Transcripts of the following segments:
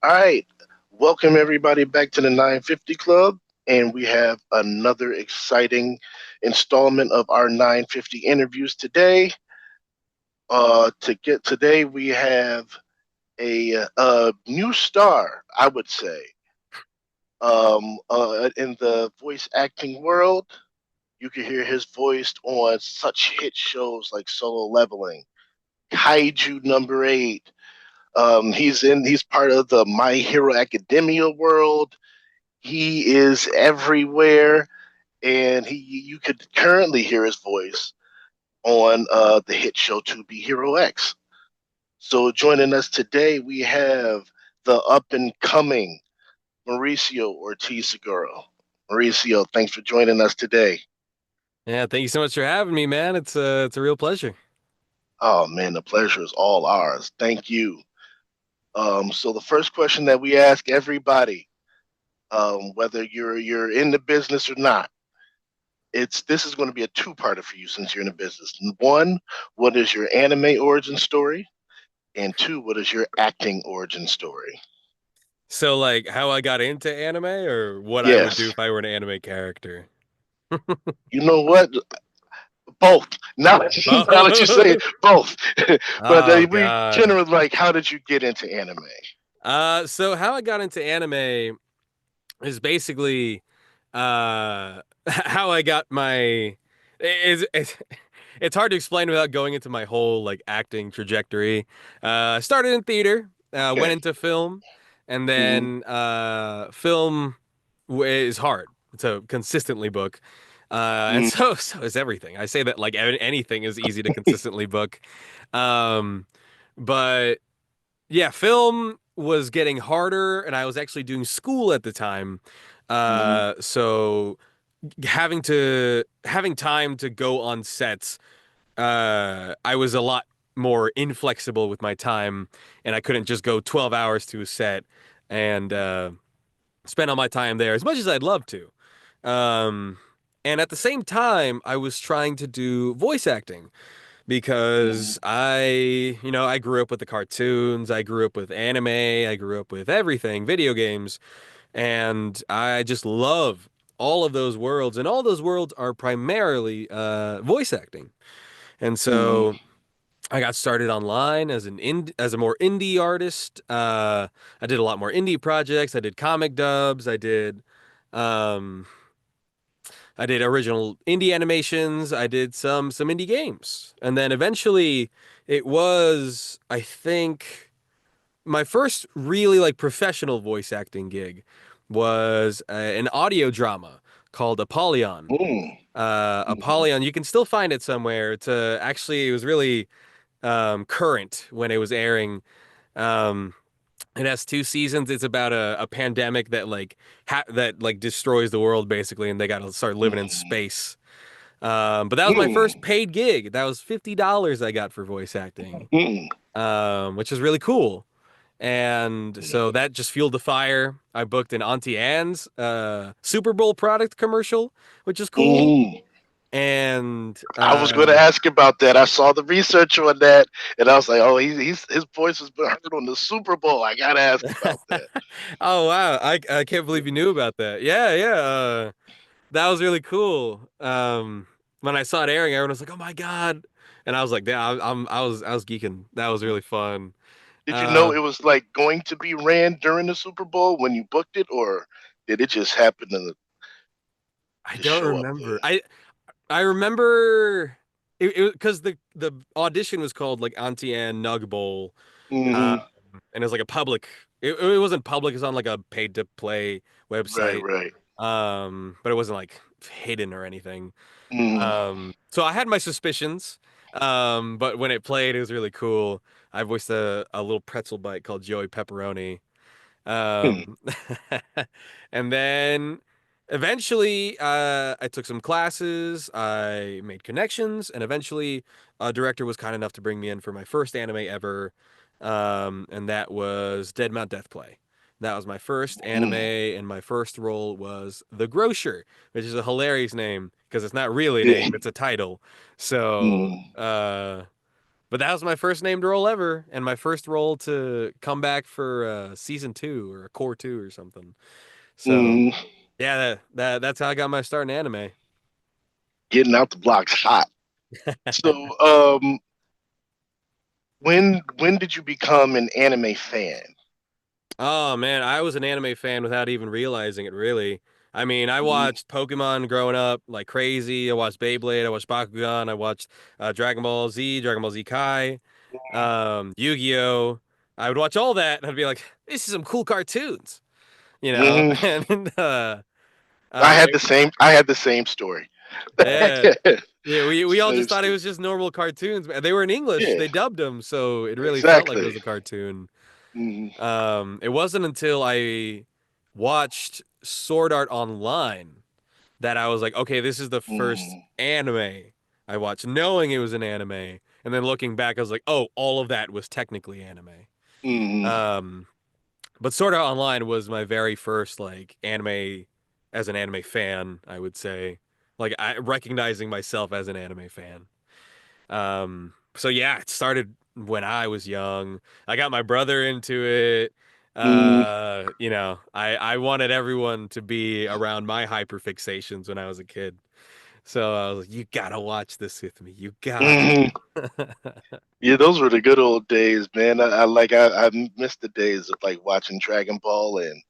All right. Welcome everybody back to the 950 Club. And we have another exciting installment of our 950 interviews today. To get today, we have a new star, I would say, in the voice acting world. You can hear his voice on such hit shows like Solo Leveling, Kaiju Number Eight. He's part of the My Hero Academia world. He is everywhere, and he you could currently hear his voice on the hit show To Be Hero X. So joining us today, we have the up and coming Mauricio Ortiz-Segura. Mauricio, thanks for joining us today. Yeah, thank you so much for having me, man. It's a real pleasure. Oh man, the pleasure is all ours. Thank you. So the first question that we ask everybody, whether you're in the business or not, it's this is going to be a two-parter for you since you're in the business. One, what is your anime origin story? And two, what is your acting origin story? So, like, how I got into anime, or what I would do Yes. if I were an anime character? You know what? Both. Now, now that you say Oh, it, both. But oh we God. generally like, how did you get into anime? So how I got into anime is basically, how I got my. It's hard to explain without going into my whole like acting trajectory. Started in theater, went Okay. into film, and Mm-hmm. then film is hard to consistently book. And Mm-hmm. so is everything. I say that like anything is easy to consistently book. Um, but yeah, film was getting harder, and I was actually doing school at the time. So having time to go on sets, I was a lot more inflexible with my time, and I couldn't just go 12 hours to a set and spend all my time there as much as I'd love to. Um, and at the same time, I was trying to do voice acting Mm-hmm. because I grew up with the cartoons, I grew up with anime, I grew up with everything, video games, and I just love all of those worlds, and all those worlds are primarily voice acting. And Mm-hmm. so I got started online as as a more indie artist. I did a lot more indie projects. I did comic dubs. Um, I did original indie animations. I did some indie games, and then eventually, it was I think my first really like professional voice acting gig was an audio drama called Apollyon. Mm-hmm. Apollyon, you can still find it somewhere. It was really current when it was airing. Um, it has two seasons. It's about a pandemic that that like destroys the world basically, and they got to start living in Mm-hmm. space. But that was my first Mm-hmm. paid gig. That was $50 I got for voice acting, Mm-hmm. which is really cool. And so that just fueled the fire. I booked an Auntie Anne's Super Bowl product commercial, which is cool. Mm-hmm. And I was going to ask about that. I saw the research on that, and I was like, "Oh, he's his voice has been heard on the Super Bowl." I got to ask about that. oh wow, I can't believe you knew about that. Yeah, yeah. That was really cool. When I saw it airing, everyone was like, "Oh my god!" And I was like, "Yeah, I was geeking. That was really fun." Did you know Uh, it was like going to be ran during the Super Bowl when you booked it, or did it just happen I to don't show up remember. there? I remember it because the audition was called like Auntie Anne Nug Bowl, uh, Mm-hmm. and it was like a public. It wasn't public. It was on like a paid to play Right, website. right. But it wasn't like hidden or anything. Mm-hmm. So I had my suspicions. But when it played, it was really cool. I voiced a little pretzel bite called Joey Pepperoni. Um, and then eventually, I took some classes, I made connections, and eventually, a director was kind enough to bring me in for my first anime ever, and that was Dead Mount Death Play. That was my first anime, Mm-hmm. and my first role was the Grocer, which is a hilarious name because it's not really a Yeah. name; it's a title. So, Mm-hmm. But that was my first named role ever, and my first role to come back for season two or a core two or something. So Mm, yeah, that's how I got my start in anime. getting out the blocks hot. So, when did you become an anime fan? Oh man, I was an anime fan without even realizing it, really. I mean, I Mm, watched Pokemon growing up like crazy. I watched Beyblade, I watched Bakugan, I watched Dragon Ball Z, Dragon Ball Z Kai, Yu-Gi-Oh! I would watch all that and I'd be like, this is some cool cartoons, you know? mm. And I uh, had it, the same. I had the same story. yeah, yeah, we all Same just thought it story. was just normal cartoons. They were in English, Yeah, they dubbed them, so it really felt like it exactly. was a cartoon. Mm, It wasn't until I watched Sword Art Online that I was like, okay, this is the first mm, anime I watched, knowing it was an anime. And then looking back, I was like, oh, all of that was technically anime. mm, Um, but Sword Art Online was my very first like anime as an anime fan, I would say. Like recognizing myself as an anime fan. So yeah, it started when I was young. I got my brother into it. mm, I wanted everyone to be around my hyperfixations when I was a kid. So I was like, you gotta watch this with me. You got mm. to. Yeah, those were the good old days, man. I miss the days of like watching Dragon Ball and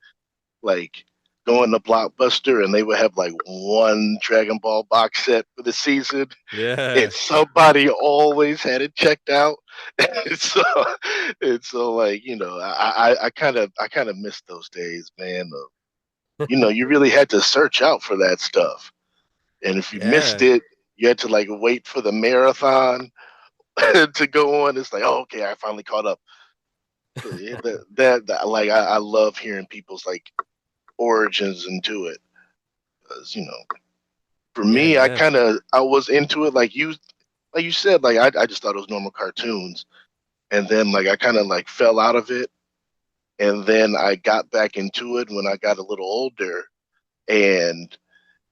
like going to Blockbuster and they would have like one Dragon Ball box set for the season, and Yeah. somebody always had it checked out. And so, like I kind of miss those days, man. You really had to search out for that stuff, and if you missed Yeah. it, you had to like wait for the marathon to go on. It's like, oh, okay, I finally caught up. So yeah, that like I love hearing people's like origins into it. 'Cause, for Yeah, me, yeah. I was into it like you said, like I just thought it was normal cartoons, and then like I kind of like fell out of it, and then I got back into it when I got a little older, and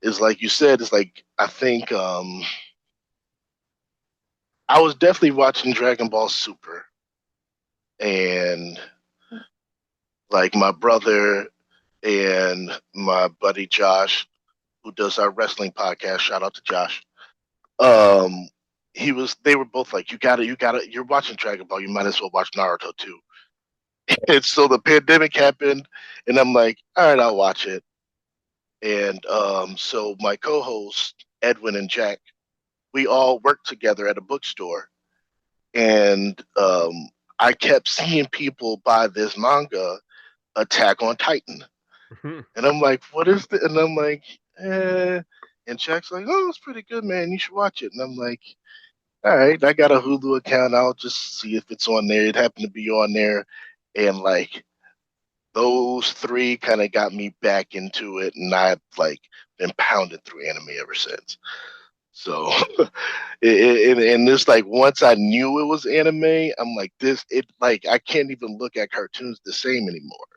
it's like you said, it's like I think I was definitely watching Dragon Ball Super, and like my brother and my buddy Josh, who does our wrestling podcast. Shout out to Josh. Um, they were both like, you gotta, you're watching Dragon Ball, you might as well watch Naruto too. And so the pandemic happened, and I'm like, all right, I'll watch it. And so my co-host Edwin and Jack, we all worked together at a bookstore, and I kept seeing people buy this manga, Attack on Titan. And I'm like, what is this? And I'm like, eh. And Jack's like, oh, it's pretty good, man. You should watch it. And I'm like, all right, I got a Hulu account. I'll just see if it's on there. It happened to be on there. And like those three kind of got me back into it. And I've like been pounded through anime ever since. So, and this like once I knew it was anime, I'm like, it like I can't even look at cartoons the same anymore.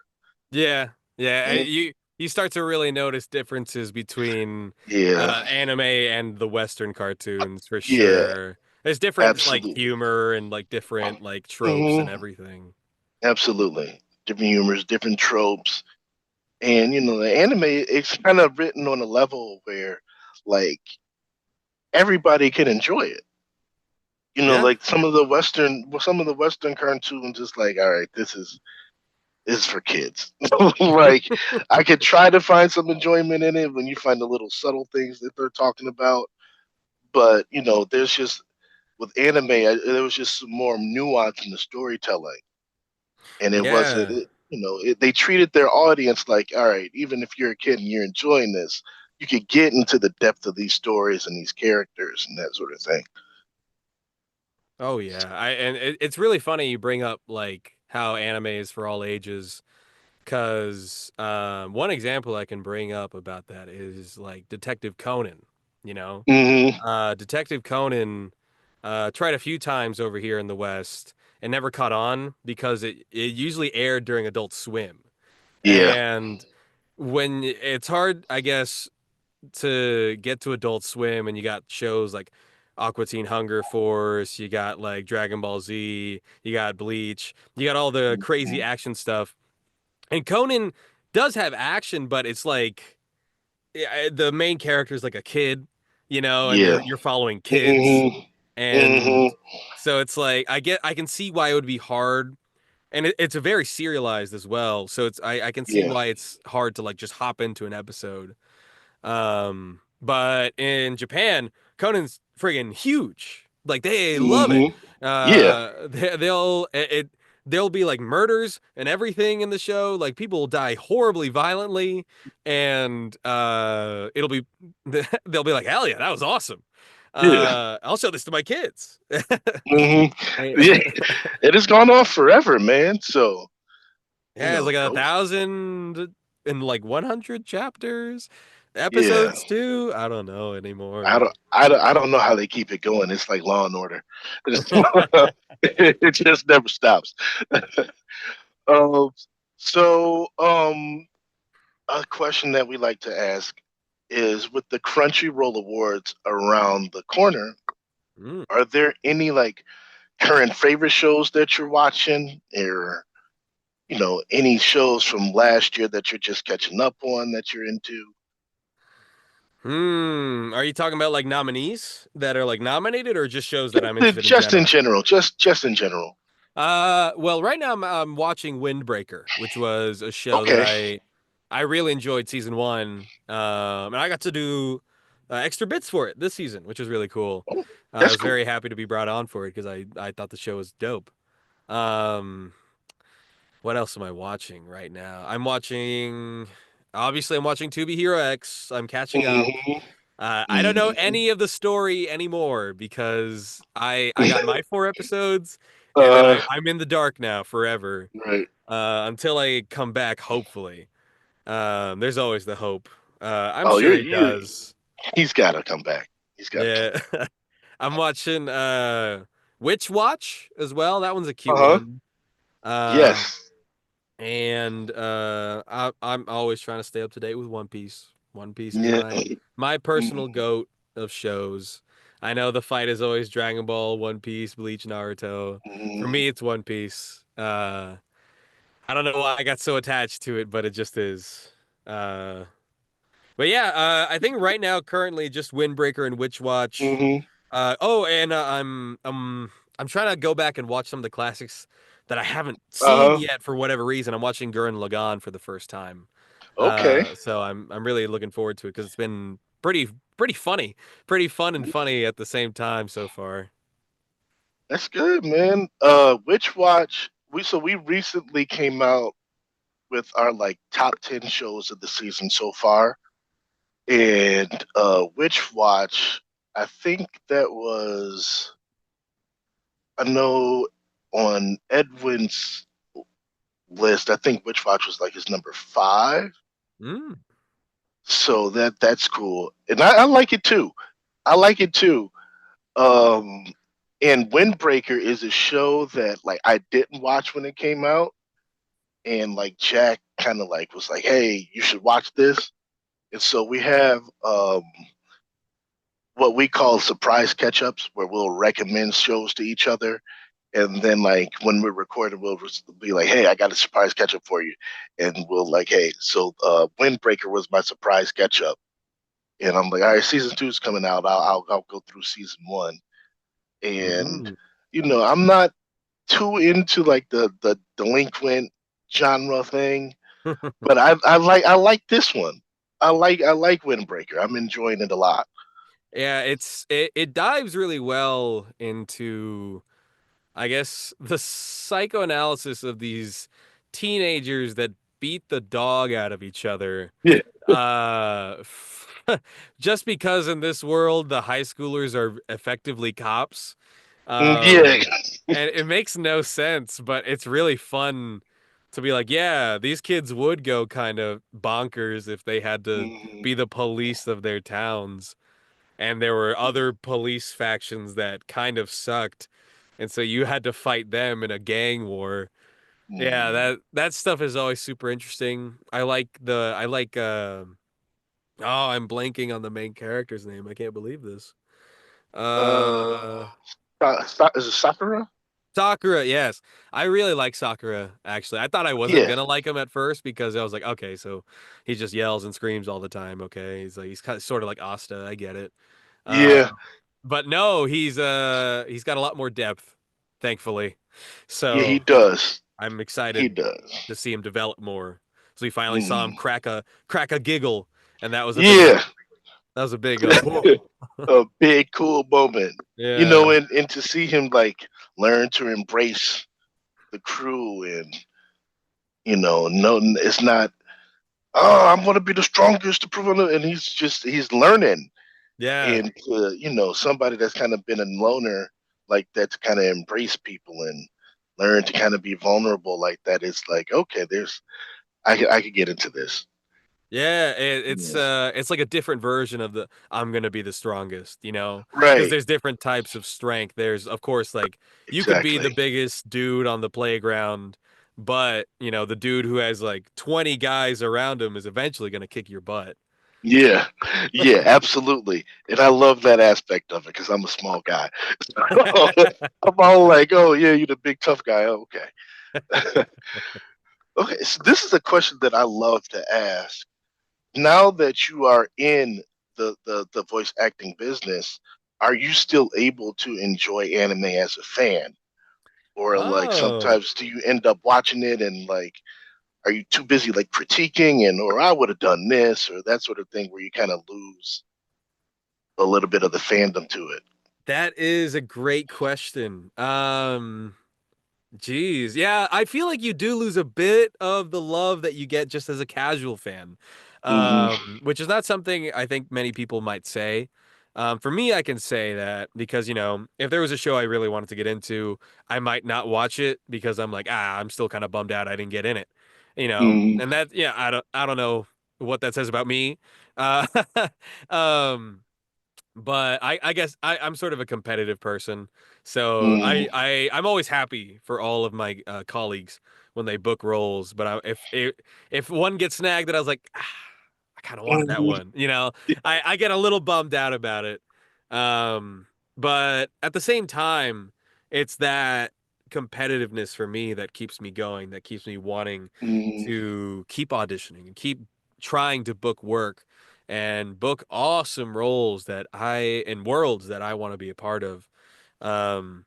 Yeah. Yeah. Mhm. You start to really notice differences between Yeah, anime and the Western cartoons for yeah, sure. There's different like absolutely. humor and like different like tropes and Hmm. everything. Absolutely. Different humors, different tropes. And the anime it's kind of written on a level where like everybody can enjoy it. Yeah. Like some of the Western cartoons is like, all right, this is for kids. Like I could try to find some enjoyment in it when you find the little subtle things that they're talking about, but there's just with anime, there was just some more nuance in the storytelling, and it wasn't. Yeah. They treated their audience like, all right, even if you're a kid and you're enjoying this, you could get into the depth of these stories and these characters and that sort of thing. Oh yeah. It's really funny you bring up like how anime is for all ages. Because one example I can bring up about that is like Detective Conan. You know, Hmm. Detective Conan tried a few times over here in the West and never caught on because it usually aired during Adult Swim. Yeah. And when it's hard, I guess, to get to Adult Swim and you got shows like Aqua Teen Hunger Force, you got like Dragon Ball Z, you got Bleach, you got all the crazy Mhm. action stuff. And Conan does have action, but it's like the main character is like a kid, and Yeah. you're following kids, Hmm. and Hmm. so it's like I can see why it would be hard, and it's a very serialized as well. So I can see Yeah. why it's hard to like just hop into an episode. But in Japan, Conan's friggin' huge. Like they love it. Hmm. Yeah. There'll be like murders and everything in the show. Like people will die horribly violently, and it'll be they'll be like, hell yeah, that was awesome. Yeah. I'll show this to my kids. Hmm. Yeah. It has gone on forever, man. So, Yeah, it's like a go. 1,000 and like 100 chapters, Yeah. episodes too. I don't know anymore. I don't know how they keep it going. It's like Law and Order. It just never stops. Um, so, a question that we like to ask is with the Crunchyroll Awards around the corner, Mm. are there any like current favorite shows that you're watching or any shows from last year that you're just catching up on that you're into? Are you talking about like nominees that are like nominated or just shows that I'm interested in Just in general? general, just in general. Well, right now I'm watching Windbreaker, which was a show that Okay. I really enjoyed season one. And I got to do extra bits for it this season, which was really cool. Oh, I that's was cool. very happy to be brought on for it because I thought the show was dope. Um, what else am I watching right now? Obviously, I'm watching To Be Hero X. I'm catching up. Hmm. I don't know Hmm. any of the story anymore because I got my 4 episodes, and then uh, I'm in the dark now forever right. until I come back. Hopefully, there's always the hope. I'm Oh, sure he does. he's got to come back. He's got to come Yeah, back. I'm watching Witch Watch as well. That one's a cute Uh huh. one. Uh, Yes. and I'm always trying to stay up to date with One Piece. One Piece is Yeah. my personal goat of shows. I know the fight is always Dragon Ball, One Piece, Bleach, Naruto. For Mm-hmm. me, it's One Piece. I don't know why I got so attached to it, but it just is. Uh, but yeah, I think right now, currently, just Windbreaker and Witch Watch. Hmm. And I'm trying to go back and watch some of the classics that I haven't seen Uh huh. yet for whatever reason. I'm watching Gurren Lagann for the first time. Okay. So I'm really looking forward to it because it's been pretty funny, pretty fun and funny at the same time so far. That's good, man. Witch Watch. We recently came out with our like top 10 shows of the season so far, and Witch Watch. I think that was I know on Edwin's list. I think Witch Watch was like his number 5. Mm. So that's cool, and I like it too. I like it too. Um, and Windbreaker is a show that like I didn't watch when it came out, and like Jack kind of like was like, "Hey, you should watch this." And so we have what we call surprise catch-ups, where we'll recommend shows to each other, and then like when we're recording, we'll be like, "Hey, I got a surprise catch-up for you," and we'll like, "Hey, so Windbreaker was my surprise catch-up." And I'm like, all right, season 2 is coming out. I'll go through season 1, and Mm. I'm not too into like the delinquent genre thing, but I like this one. I like Windbreaker. I'm enjoying it a lot. Yeah, it dives really well into I guess the psychoanalysis of these teenagers that beat the dog out of each other. Yeah, Uh, just because in this world the high schoolers are effectively cops. yeah. And it makes no sense, but it's really fun to be like, yeah, these kids would go kind of bonkers if they had to Mhm. be the police of their towns and there were other police factions that kind of sucked, and so you had to fight them in a gang war. Yeah, Mhm. that stuff is always super interesting. I like oh, I'm blanking on the main character's name. I can't believe this. Uh, Is it Sakura? Sakura, yes. I really like Sakura, actually. I thought I wasn't Yeah, gonna like him at first because I was like, okay, so he just yells and screams all the time. Okay. He's kind of sort of like Asta. I get it. Uh, yeah, but no, he's got a lot more depth, thankfully. yeah. He So does. I'm He excited does. to see him develop more. So we finally saw him Mm. crack a giggle, and Yeah, that was a big whoa. a big cool moment. Yeah. And to see him like learn to embrace the crew and no, it's not. Oh, I'm gonna be the strongest to prove it. And he's learning. Yeah. And somebody that's kind of been a loner like that to kind of embrace people and learn to kind of be vulnerable like that. It's like, okay, I could get into this. Yeah, Yeah. it's like a different version of the I'm gonna be the strongest, because Right. there's different types of strength. There's of course like you could be the Exactly. biggest dude on the playground, but the dude who has like 20 guys around him is eventually gonna kick your butt. Yeah. Yeah, absolutely. And I love that aspect of it because I'm a small guy. I'm all like, oh yeah, you're the big tough guy. Oh, okay. Okay, so this is a question that I love to ask. Now that you are in the voice acting business, are you still able to enjoy anime as a fan? Or like Oh, sometimes do you end up watching it and like are you too busy like critiquing and or I would have done this or that sort of thing where you kind of lose a little bit of the fandom to it? that is a great question. Geez, yeah, I feel like you do lose a bit of the love that you get just as a casual fan, Hmm. which is not something I think many people might say. For me, I can say that because if there was a show I really wanted to get into, I might not watch it because I'm like, I'm still kind of bummed out I didn't get in it, Hmm. and that, yeah, I don't know what that says about me, uh, um, but I guess I'm sort of a competitive person, so Hmm. I'm always happy for all of my colleagues when they book roles. But if one gets snagged, that I was like, I kind of wanted that Hmm. one. I get a little bummed out about it. Um, but at the same time, it's that competitiveness for me that keeps me going, that keeps me wanting Hmm. to keep auditioning and keep trying to book work and book awesome roles that I and worlds that I want to be a part of. Um,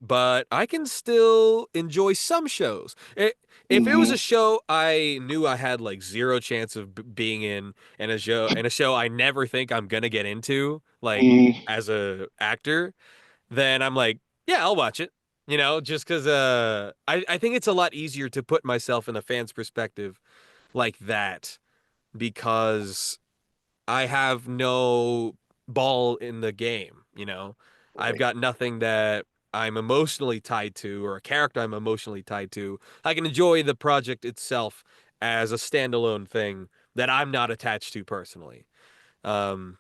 but I can still enjoy some shows. If it was Hmm. a show I knew I had like zero chance of being in, and a show I never think I'm gonna get into, like Hmm. as a actor, then I'm like, yeah, I'll watch it. Just because I think it's a lot easier to put myself in a fan's perspective like that because I have no ball in the game, I've Right. got nothing that I'm emotionally tied to or a character I'm emotionally tied to. I can enjoy the project itself as a standalone thing that I'm not attached to personally. Um,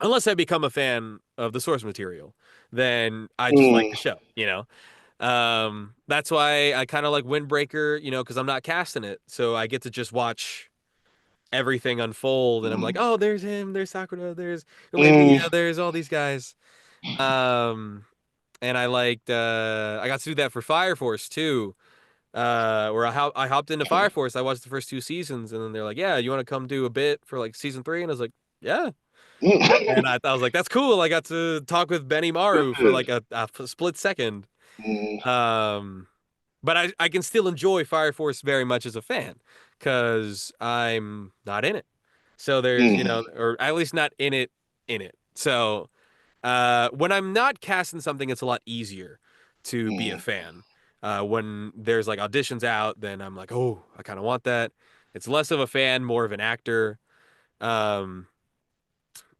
unless I become a fan of the source material, then I just like Mm. the show. That's why I kind of like Windbreaker, because I'm not casting it. So I get to just watch everything unfold and I'm like, Mm. oh, there's him, there's Sakura, there's Mm. Olympia, there's all these guys. Um and I got to do that for Fire Force too. Where I hopped into Fire Force. I watched the first two seasons and then they're like, yeah, you want to come do a bit for like season 3? And I was like, yeah. And Mm. I was like, that's cool. I got to talk with Benny Maru for like a split second. Mm. Um but I can still enjoy Fire Force very much as a fan because I'm not in it. So there's, Mm. or at least not in it. So when I'm not casting something, it's a lot easier to be a Mm. fan. When there's like auditions out, then I'm like, oh, I kind of want that. It's less of a fan, more of an actor. Um,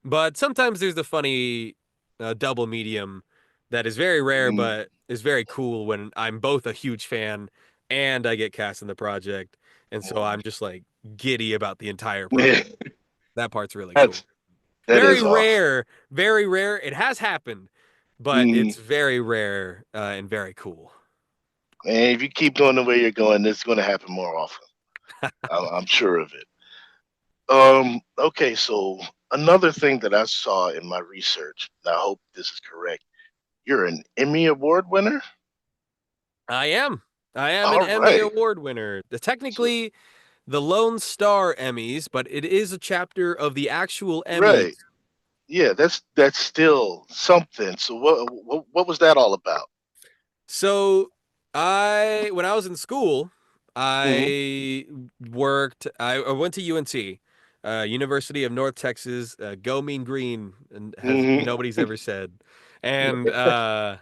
but sometimes there's the funny double medium that is very rare, Mm. but is very cool when I'm both a huge fan and I get cast in the project. And so Mm. I'm just like giddy about the entire project. Yeah, That part's really cool. that's that Very is awesome. rare, very rare. It has happened, but Mm. it's very rare and very cool. And if you keep going the way you're going, it's going to happen more often. I'm sure of it. Okay, so Another thing that I saw in my research, and I hope this is correct, you're an Emmy Award winner? I am. I am an All Emmy right. Award winner. So, Technically, the Lone Star Emmys, but it is a chapter of the actual right. Emmys. Yeah, that's still something. So what was that all about? So when I was in school, Hmm. I went to UNT, University of North Texas, go mean green, and has Hmm. nobody's ever said. And I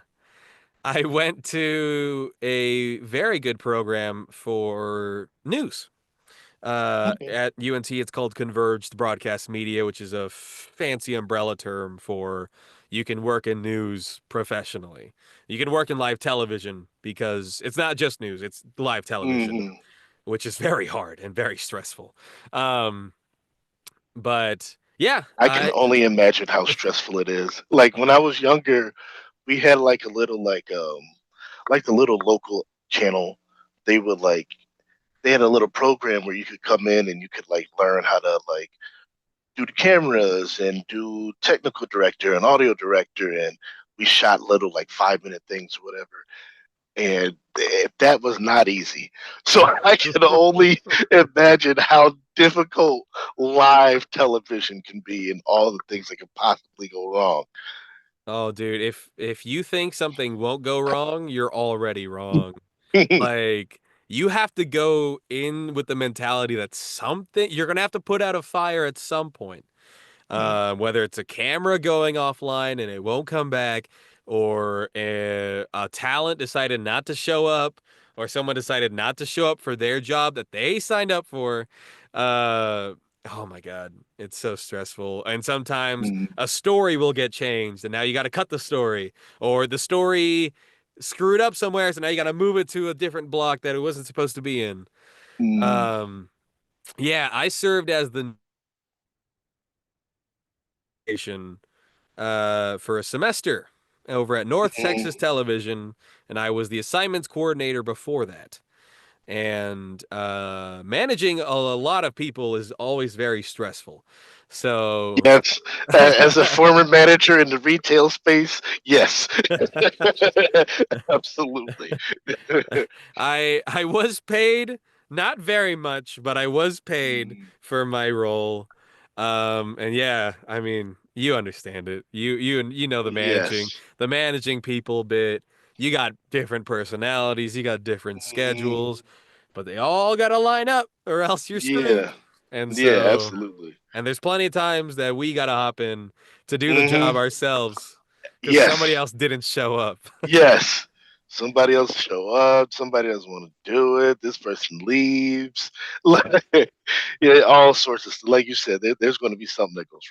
went to a very good program for news. Okay. At UNT, it's called Converged Broadcast Media, which is a fancy umbrella term for you can work in news professionally. You can work in live television because it's not just news, it's live television, Hmm. which is very hard and very stressful. Um, but yeah, I can only imagine how stressful it is. Like when I was younger, we had like a little like the little local channel. They would like they had a little program where you could come in and you could like learn how to like do the cameras and do technical director and audio director, and we shot little like 5 minute things or whatever. And that was not easy. So I can only imagine how difficult live television can be and all the things that could possibly go wrong. oh, dude, if you think something won't go wrong, you're already wrong. Like you have to go in with the mentality that something you're gonna have to put out a fire at some point. Whether it's a camera going offline and it won't come back, or a talent decided not to show up, or someone decided not to show up for their job that they signed up for. Uh, oh my God, it's so stressful. And sometimes Mm, a story will get changed, and now you got to cut the story, or the story screwed up somewhere, so now you got to move it to a different block that it wasn't supposed to be in. mm, Um, yeah, I served as the nation for a semester over at North mm. Texas Television, and I was the assignments coordinator before that. And managing a lot of people is always very stressful. So Yes, as a former manager in the retail space, yes, absolutely. I was paid not very much, but I was paid Mm, for my role. And yeah, I mean, you understand it. You know yes. the managing people bit. You got different personalities, you got different Mm, schedules, but they all got to line up or else you're screwed. yeah, And yeah, so, absolutely. and there's plenty of times that we got to hop in to do the job Hmm. ourselves because somebody Yes, else didn't show up. yes. Somebody else show up. Somebody else want to do it. This person leaves. Like, yeah, all sorts of stuff. Like you said, there's going to be something that goes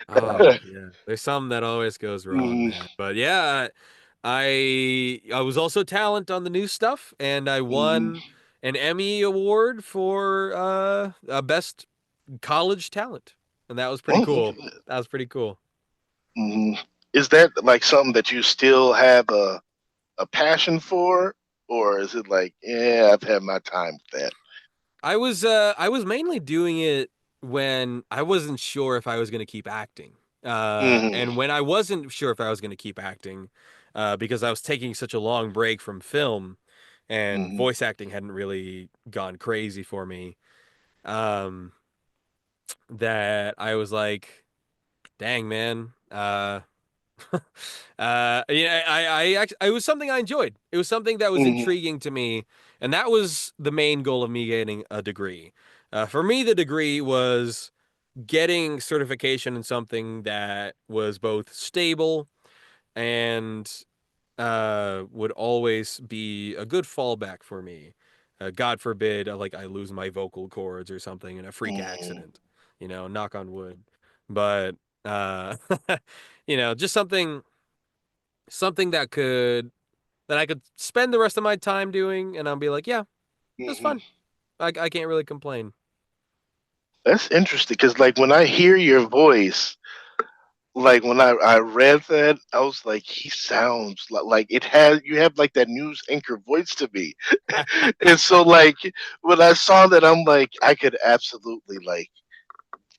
Oh wrong. yeah, there's something that always goes wrong, Mm, man. But yeah, I was also talent on the new stuff, and I mm, won an Emmy award for a best college talent, and that was pretty oh, look at cool. that. That was pretty cool. Mm. Is that like something that you still have a passion for, or is it like, yeah, I've had my time with that? I was mainly doing it when I wasn't sure if I was going to keep acting. Hmm. And when I wasn't sure if I was going to keep acting, because I was taking such a long break from film and Hmm. voice acting hadn't really gone crazy for me, um, that I was like, dang, man. Yeah, it was something I enjoyed. It was something that was Hmm. intriguing to me, and that was the main goal of me getting a degree. For me, the degree was getting certification in something that was both stable and would always be a good fallback for me. God forbid, like I lose my vocal cords or something in a freak Hmm. accident, knock on wood. But uh, just something that I could spend the rest of my time doing, and I'll be like, yeah, it was Hmm. fun. I can't really complain. That's interesting because, like, when I hear your voice, like when I read that, I was like, he sounds like it has you have like that news anchor voice to me, and so like when I saw that, I'm like, I could absolutely like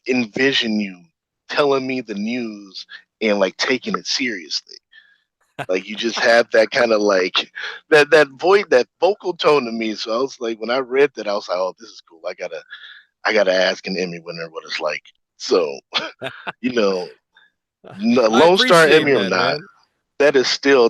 envision you telling me the news and like taking it seriously. Like you just have that kind of like that vocal tone to me. So I was like, when I read that, I was like, oh, this is cool. I gotta ask an Emmy winner what it's like. So you know, I Lone Star appreciate Emmy or that, not, man. that is still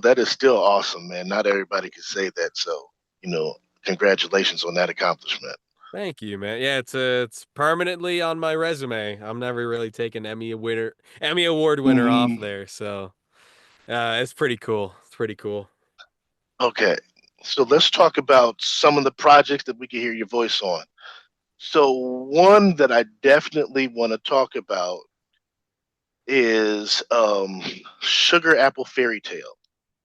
awesome, man. Not everybody can say that. So you know, congratulations on that accomplishment. Thank you, man. Yeah, it's permanently on my resume. I'm never really taking Emmy award winner off Mm, there, so it's pretty cool. It's pretty cool. okay, so let's talk about some of the projects that we can hear your voice on. So one that I definitely want to talk about is Sugar Apple Fairy Tale.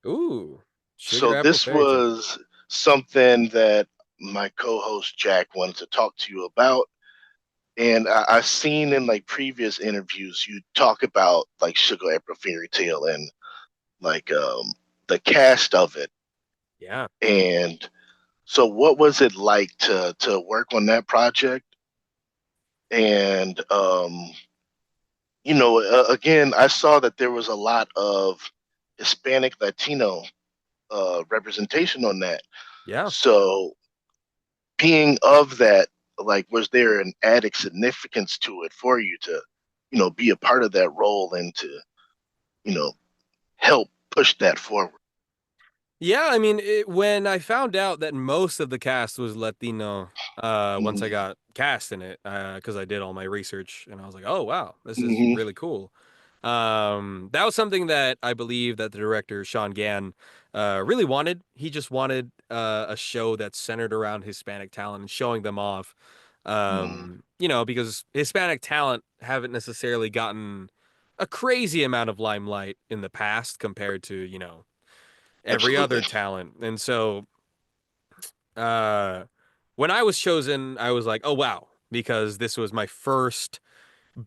Ooh, Sugar So Apple this Fairy Tale. was something that my co-host Jack wanted to talk to you about. And I've seen in like previous interviews you talk about like Sugar Apple Fairy Tale and like the cast of it. Yeah. And so what was it like to work on that project? And again, I saw that there was a lot of Hispanic Latino representation on that. Yeah. So being of that, like, was there an added significance to it for you to, be a part of that role and to, you know, help push that forward? Yeah, I mean, when I found out that most of the cast was Latino, once I Mm-hmm. got cast in it, because I did all my research, and I was like, oh wow, this is Mm-hmm. really cool. That was something that I believe that the director Sean Gann really wanted. He just wanted a show that's centered around Hispanic talent and showing them off. Because Hispanic talent haven't necessarily gotten a crazy amount of limelight in the past compared to, every other Absolutely. talent. And so uh when I was chosen, I was like, "Oh wow," because this was my first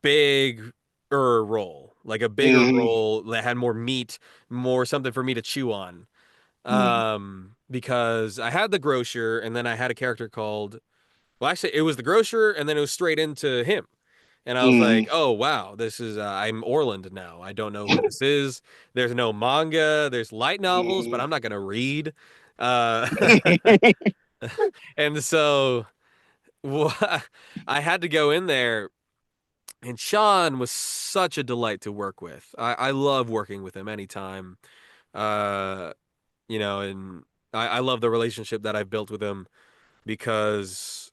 big role, like a bigger Mm-hmm. role that had more meat, more something for me to chew on. Because I had the grocer and then I had a character called, well, actually it was the grocer and then it was straight into him. And I was like, Mm-hmm. "Oh wow, this is I'm Orland now. I don't know who this is. There's no manga. There's light novels, but Mm-hmm. I'm not gonna read." Uh, and so I had to go in there, and Sean was such a delight to work with. I love working with him anytime. Uh, and I love the relationship that I've built with him because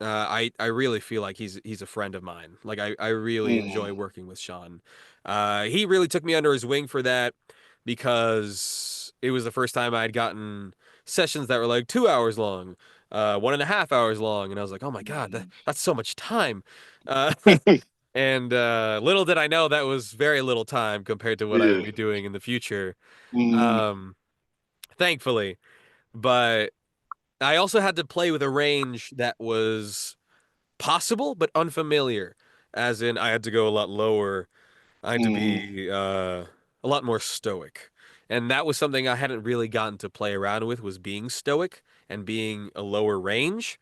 I really feel like he's a friend of mine. Like I really enjoy Mm-hmm. working with Sean. He really took me under his wing for that because it was the first time I'd gotten sessions that were like 2 hours long, 1.5 hours long, and I was like, oh my god, that's so much time. Uh, and little did I know that was very little time compared to what I Yeah. would be doing in the future. Mm-hmm. Um, Thankfully, but I also had to play with a range that was possible but unfamiliar, as in I had to go a lot lower. I had to Mm-hmm. be a lot more stoic, and that was something I hadn't really gotten to play around with, was being stoic and being a lower range,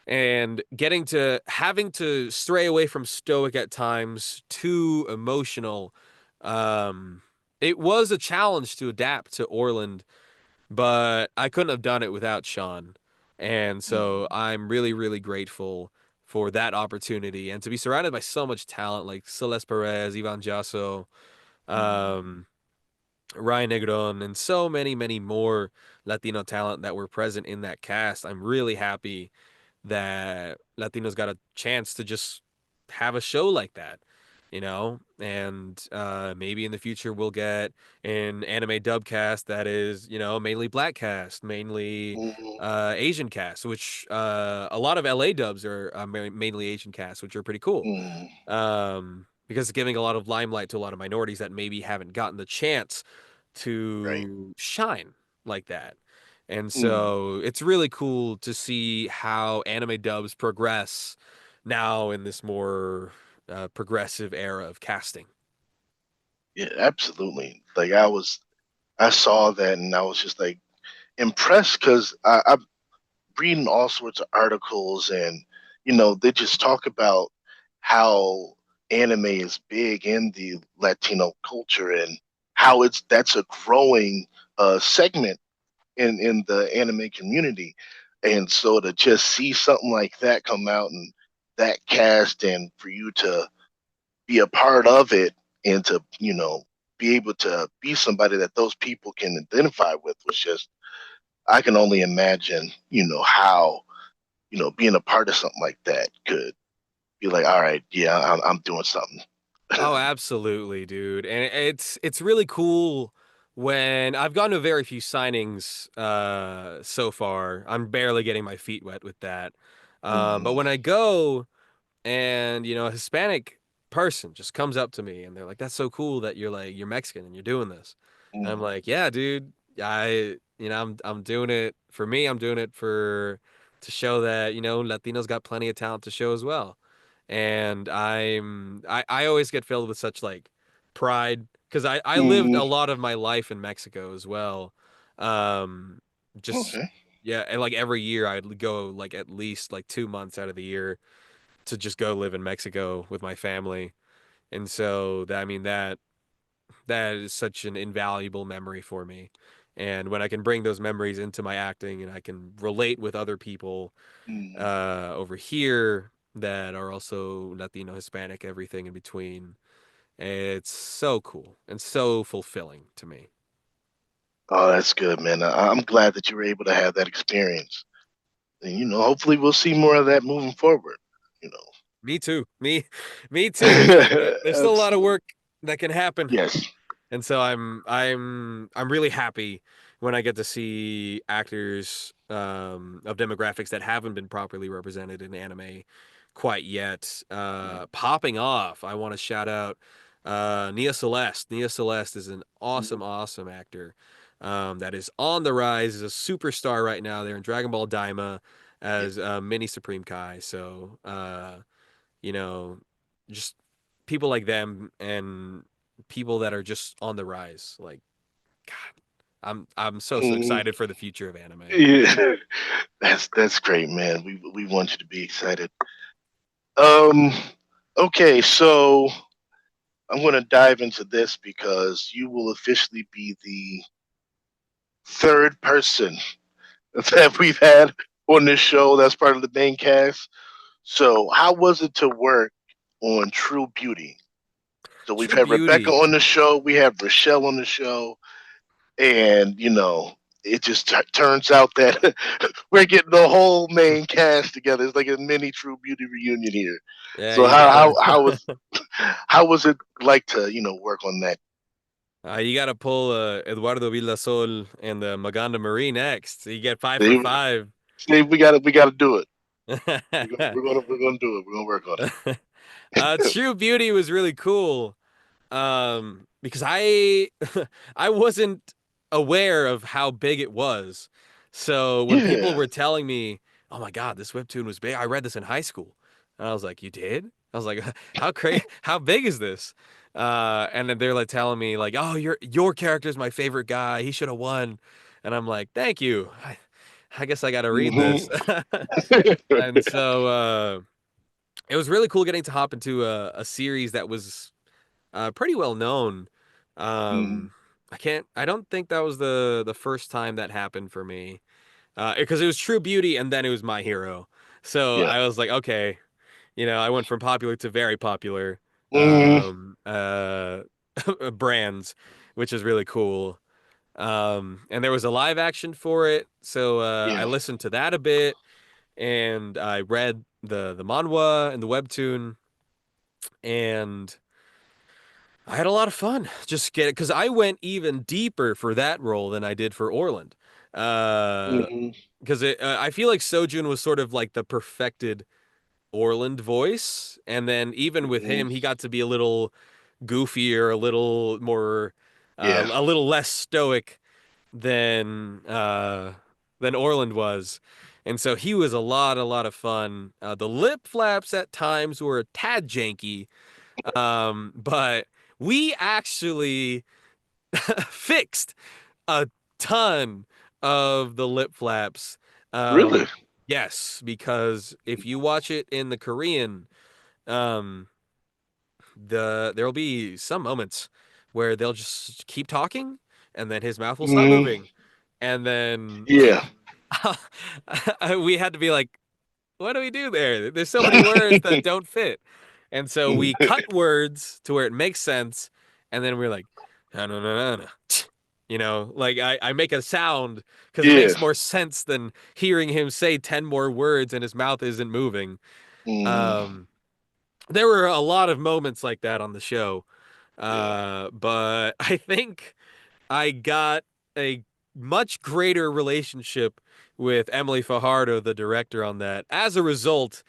and getting to having to stray away from stoic at times too emotional. um it was a challenge to adapt to Orland, but I couldn't have done it without Sean. And so Mm-hmm. I'm really, really grateful for that opportunity and to be surrounded by so much talent like Celeste Perez, Ivan Jasso, um, Ryan Negron, and so many, many more Latino talent that were present in that cast. I'm really happy that Latinos got a chance to just have a show like that, and maybe in the future we'll get an anime dub cast that is, mainly black cast, mainly Mm-hmm. Asian cast, which a lot of LA dubs are mainly Asian cast, which are pretty cool. Mm-hmm. Because it's giving a lot of limelight to a lot of minorities that maybe haven't gotten the chance Right. to shine like that. And Mm-hmm. so it's really cool to see how anime dubs progress now in this more progressive era of casting. Yeah, absolutely. Like I saw that and I was just like impressed because I'm reading all sorts of articles and they just talk about how anime is big in the Latino culture and how that's a growing segment in the anime community. And so to just see something like that come out and that cast and for you to be a part of it and to, be able to be somebody that those people can identify with was just I can only imagine, how, being a part of something like that could be like, all right, yeah, I'm doing something. Oh, absolutely, dude. And it's really cool when I've gone to very few signings so far. I'm barely getting my feet wet with that. But Mm-hmm. when I go and, a Hispanic person just comes up to me and they're like, "That's so cool that you're Mexican and you're doing this." And I'm Mm-hmm. like, "Yeah, dude. I'm doing it for me. I'm doing it for to show that, Latinos got plenty of talent to show as well." And I always get filled with such like pride because I lived a Mm-hmm. lot of my life in Mexico as well. Um, just Okay. yeah, and like every year I'd go like at least like 2 months out of the year to just go live in Mexico with my family. And so that I mean that is such an invaluable memory for me. And when I can bring those memories into my acting and I can relate with other people Mm-hmm. over here that are also Latino, Hispanic, everything in between, it's so cool and so fulfilling to me. Oh, that's good, man. I'm glad that you were able to have that experience. And, hopefully we'll see more of that moving forward. You Me too. Me too. But know. there's still a lot of Absolutely. work that can happen. Yes. And so I'm really happy when I get to see actors of demographics that haven't been properly represented in anime quite yet popping off. I want to shout out Nia Celeste. Nia Celeste is an Mm-hmm. awesome actor that is on the rise. Is a superstar right now. They're in Dragon Ball Daima Yeah. as Mini Supreme Kai. So you know, just people like them and people that are just on the rise. Like, God, I'm so Mm-hmm. excited for the future of anime. Yeah. That's great, man. We want you to be excited. Um. Okay, so I'm going to dive into this because you will officially be the third person that we've had on this show that's part of the main cast. So, how was it to work on True Beauty? So, we've True had Rebecca Beauty. on the show, we have Rochelle on the show, and it just turns out that we're getting the whole main cast together. It's like a mini True Beauty reunion here. Yeah, So, you gotta how was it like to work on that? you gotta pull Eduardo Villasol and Maganda Marie next. So you get five for See, five. see, we got to do it. We're gonna do it. We're gonna work on it. True Beauty was really cool. Because I I wasn't aware of how big it was. So when people Yeah. were telling me, "Oh my God, this webtoon was big," I read this in high school, and I was like, "You did?" I was like, How big is this?" And then they're like telling me like, "Oh, your character's my favorite guy. He should have won," and I'm like, "Thank you. I guess I got to read Hmm. this." And so it was really cool getting to hop into a series that was pretty well known. Hmm. Um, I don't think that was the first time that happened for me. Because it was True Beauty and then it was My Hero. So Yeah. I was like, okay, I went from popular to very popular Hmm. brands, which is really cool. And there was a live action for it, so I Yeah. listened to that a bit, and I read the manhwa and the webtoon, and I had a lot of fun. Just get it because I went even deeper for that role than I did for Orland. Hmm. Because I feel like Sojun was sort of like the perfected Orland voice, and then even with Hmm. him, he got to be a little goofier, a little more, Yeah. a little less stoic than Orland was. And so he was a lot of fun. The lip flaps at times were a tad janky, but we actually fixed a ton of the lip flaps. Really? Yes, because if you watch it in the Korean, um, there will be some moments where they'll just keep talking, and then his mouth will stop Mm, moving, and then yeah. we had to be like, what do we do there? There's so many words that don't fit. And so we cut words to where it makes sense. And then we're like, no, no, no, no, no. Like I make a sound because it Yeah. makes more sense than hearing him say 10 more words and his mouth isn't moving. Mm, Um, there were a lot of moments like that on the show. yeah. But I think I got a much greater relationship with Emily Fajardo, the director, on that. As a result,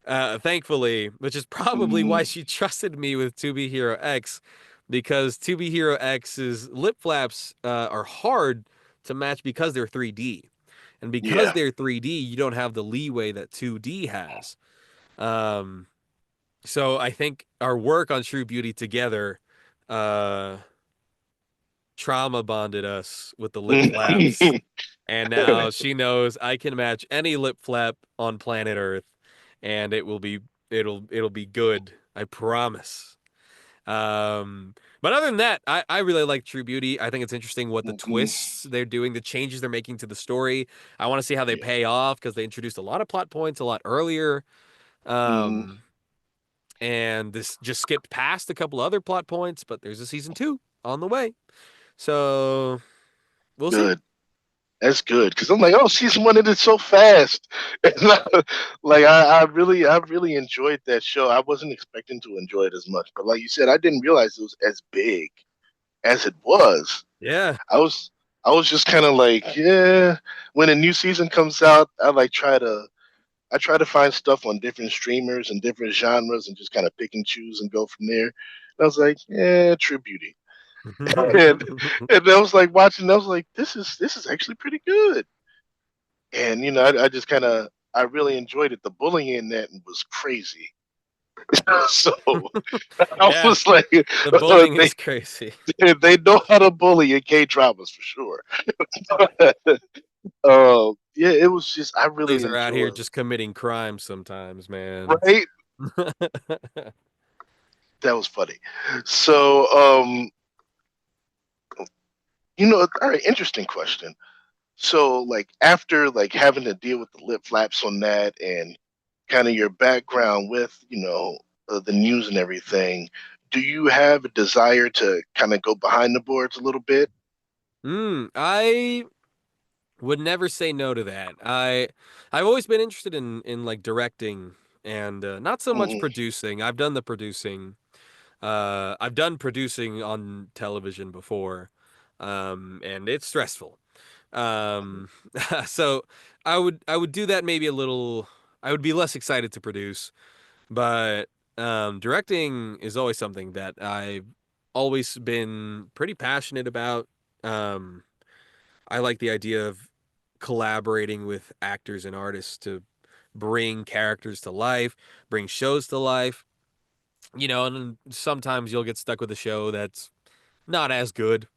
thankfully, which is probably why Mm, she trusted me with To Be Hero X, because To Be Hero X's lip flaps are hard to match because they're 3D. And because yeah. they're 3D, you don't have the leeway that 2D has. Um, so I think our work on True Beauty together uh, trauma bonded us with the lip flaps. And now she knows I can match any lip flap on planet Earth, and it'll be good. I promise. But other than that, I really like True Beauty. I think it's interesting what the Mhm. twists they're doing, the changes they're making to the story. I want to see how they Yeah. pay off because they introduced a lot of plot points a lot earlier. Mm, Um, and this just skipped past a couple other plot points, but there's a season 2 on the way. So we'll see. good. That's good because I'm like, oh, season one ended so fast. And I really enjoyed that show. I wasn't expecting to enjoy it as much, but like you said, I didn't realize it was as big as it was. Yeah. I was I was just kind of like, yeah. When a new season comes out, I try to find stuff on different streamers and different genres and just kind of pick and choose and go from there. And I was like, yeah, True Beauty. and and I was like watching. I was like, this is actually pretty good. And I just kind of I really enjoyed it. The bullying in that was crazy. So I Yeah, was like, the bullying they is crazy. they know how to bully in K dramas for sure. Yeah, it was just I really Bullies are out here enjoyed. just committing crimes sometimes, man. Right, that was funny. So all right, interesting question. So like after like having to deal with the lip flaps on that and kind of your background with the news and everything, do you have a desire to kind of go behind the boards a little bit? I would never say no to that. I've always been interested in like directing and not so much Mm, producing. I've done the producing. I've done producing on television before, and it's stressful. Um, so I would do that maybe a little. I would be less excited to produce, but directing is always something that I've always been pretty passionate about. Um, I like the idea of collaborating with actors and artists to bring characters to life, bring shows to life. And sometimes you'll get stuck with a show that's not as good.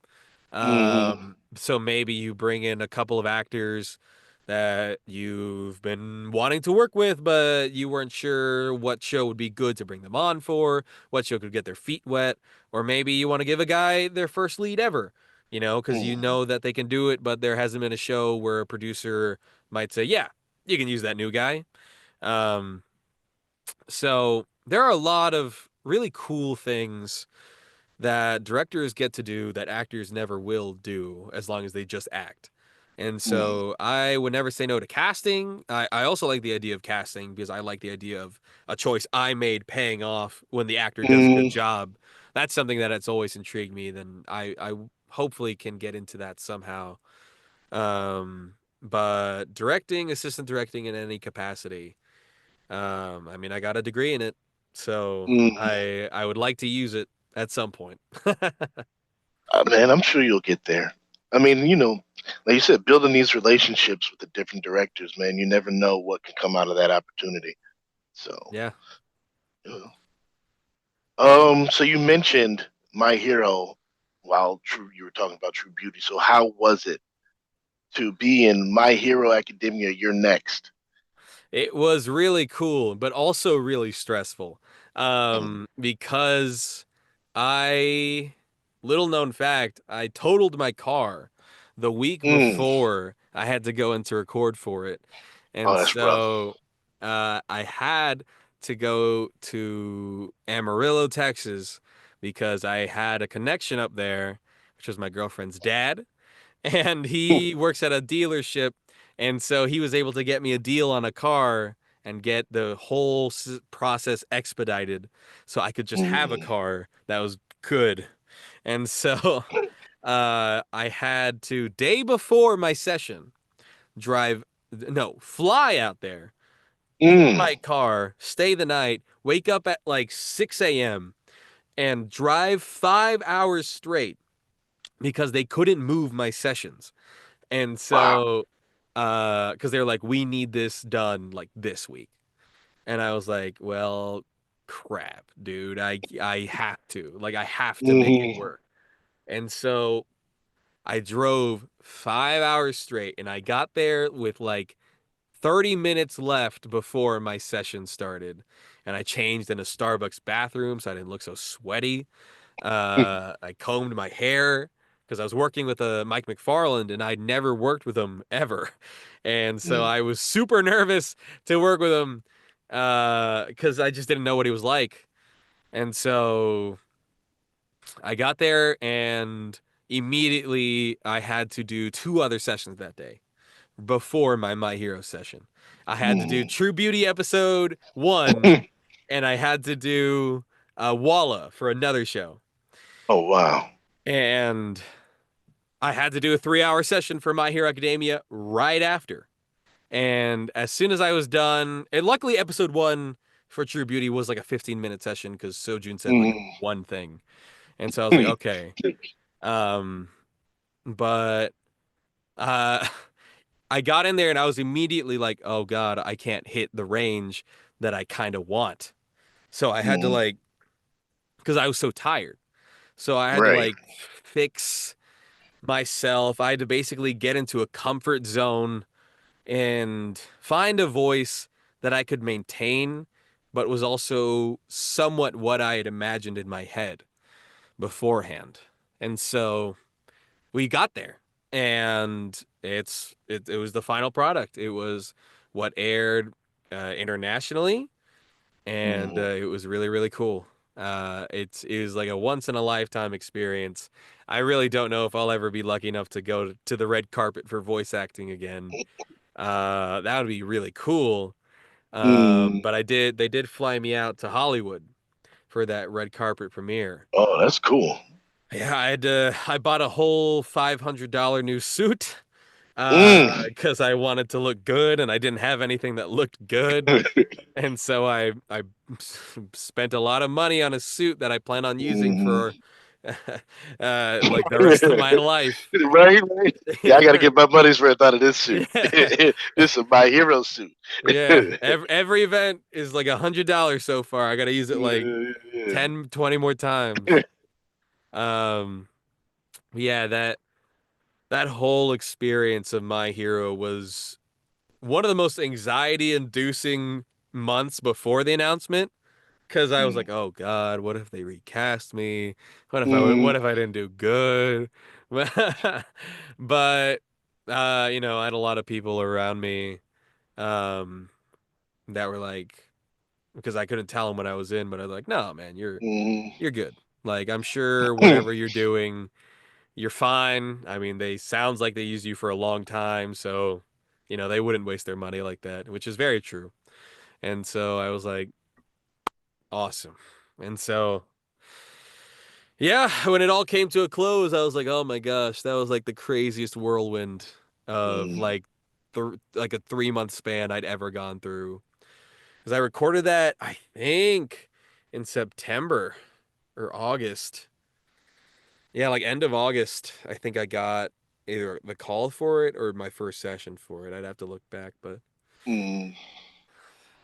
mm, So maybe you bring in a couple of actors that you've been wanting to work with, but you weren't sure what show would be good to bring them on for, what show could get their feet wet, or maybe you want to give a guy their first lead ever, because you mm, know that they can do it, but there hasn't been a show where a producer might say, yeah, you can use that new guy. Um, so there are a lot of really cool things that directors get to do that actors never will do as long as they just act. And mm, so I would never say no to casting. I also like the idea of casting because I like the idea of a choice I made paying off when the actor does a good mm, job. That's something that has always intrigued me. Then I hopefully can get into that somehow. But directing, assistant directing in any capacity. I mean, I got a degree in it, so mm. I would like to use it at some point. Man, I'm sure you'll get there. I mean, like you said, building these relationships with the different directors, man, you never know what can come out of that opportunity. So, Yeah. uh, so you mentioned My Hero while you were talking about True Beauty. So how was it to be in My Hero Academia? You're next. It was really cool, but also really stressful. Mm, Because I, little known fact, I totaled my car the week mm. before I had to go in to record for it. Oh, And that's rough. so I had to go to Amarillo, Texas, because I had a connection up there, which was my girlfriend's dad, and he works at a dealership, and so he was able to get me a deal on a car and get the whole process expedited so I could just have a Mm, car that was good. And so I had to, day before my session, drive, no, fly out there, get mm. my car, stay the night, wake up at like 6 a.m., and drive 5 hours straight because they couldn't move my sessions. And Wow. so, because they're like, we need this done like this week. And I was like, well, crap, dude. I have to. Like, I have to make it Hmm. work. And so I drove 5 hours straight and I got there with like 30 minutes left before my session started. And I changed in a Starbucks bathroom so I didn't look so sweaty. I combed my hair because I was working with Mike McFarland and I'd never worked with him ever. And so Mm, I was super nervous to work with him because I just didn't know what he was like. And so I got there and immediately I had to do two other sessions that day before my Hero session. I had to do mm. True Beauty episode one and I had to do Walla for another show. Oh, wow. And I had to do a 3 hour session for My Hero Academia right after. And as soon as I was done, and luckily episode one for True Beauty was like a 15-minute session because Sojun said like Mm. one thing. And so I was like, okay. Um, but uh I got in there and I was immediately like, oh God, I can't hit the range that I kind of want. So I had to Mm. like, because I was so tired. So I had to Right. like fix myself. I had to basically get into a comfort zone and find a voice that I could maintain, but was also somewhat what I had imagined in my head beforehand. And so we got there, and it was the final product. It was what aired internationally, and Mm. it was really really cool. It was like a once in a lifetime experience. I really don't know if I'll ever be lucky enough to go to the red carpet for voice acting again. That would be really cool. Mm. But I did. They did fly me out to Hollywood for that red carpet premiere. Oh, that's cool. Yeah, I had to. I bought a whole $500 new suit Mm. because I wanted to look good, and I didn't have anything that looked good. And so I spent a lot of money on a suit that I plan on using Mhm. for like the rest of my life. Right, right. Yeah, I got to get my money's worth out of this suit. Yeah. This is my hero suit. Yeah. Every event is like $100 so far. I gotta use it like Yeah. 10, 20 more times. Um yeah, that whole experience of My Hero was one of the most anxiety inducing months before the announcement. Because I was Mm. like, oh God, what if they recast me? What Mm. if I didn't do good? But I had a lot of people around me um that were like, because I couldn't tell them what I was in, but I was like, no, man, Mm. you're good. Like I'm sure whatever you're doing, you're fine. I mean, they sounds like they used you for a long time, so they wouldn't waste their money like that, which is very true. And so I was like, awesome. And so yeah, when it all came to a close, I was like, "Oh my gosh, that was like the craziest whirlwind of Mm. like like a 3 month span I'd ever gone through." Because I recorded that, I think, in September or August. Yeah, like end of August, I think I got either the call for it or my first session for it. I'd have to look back, but Mm.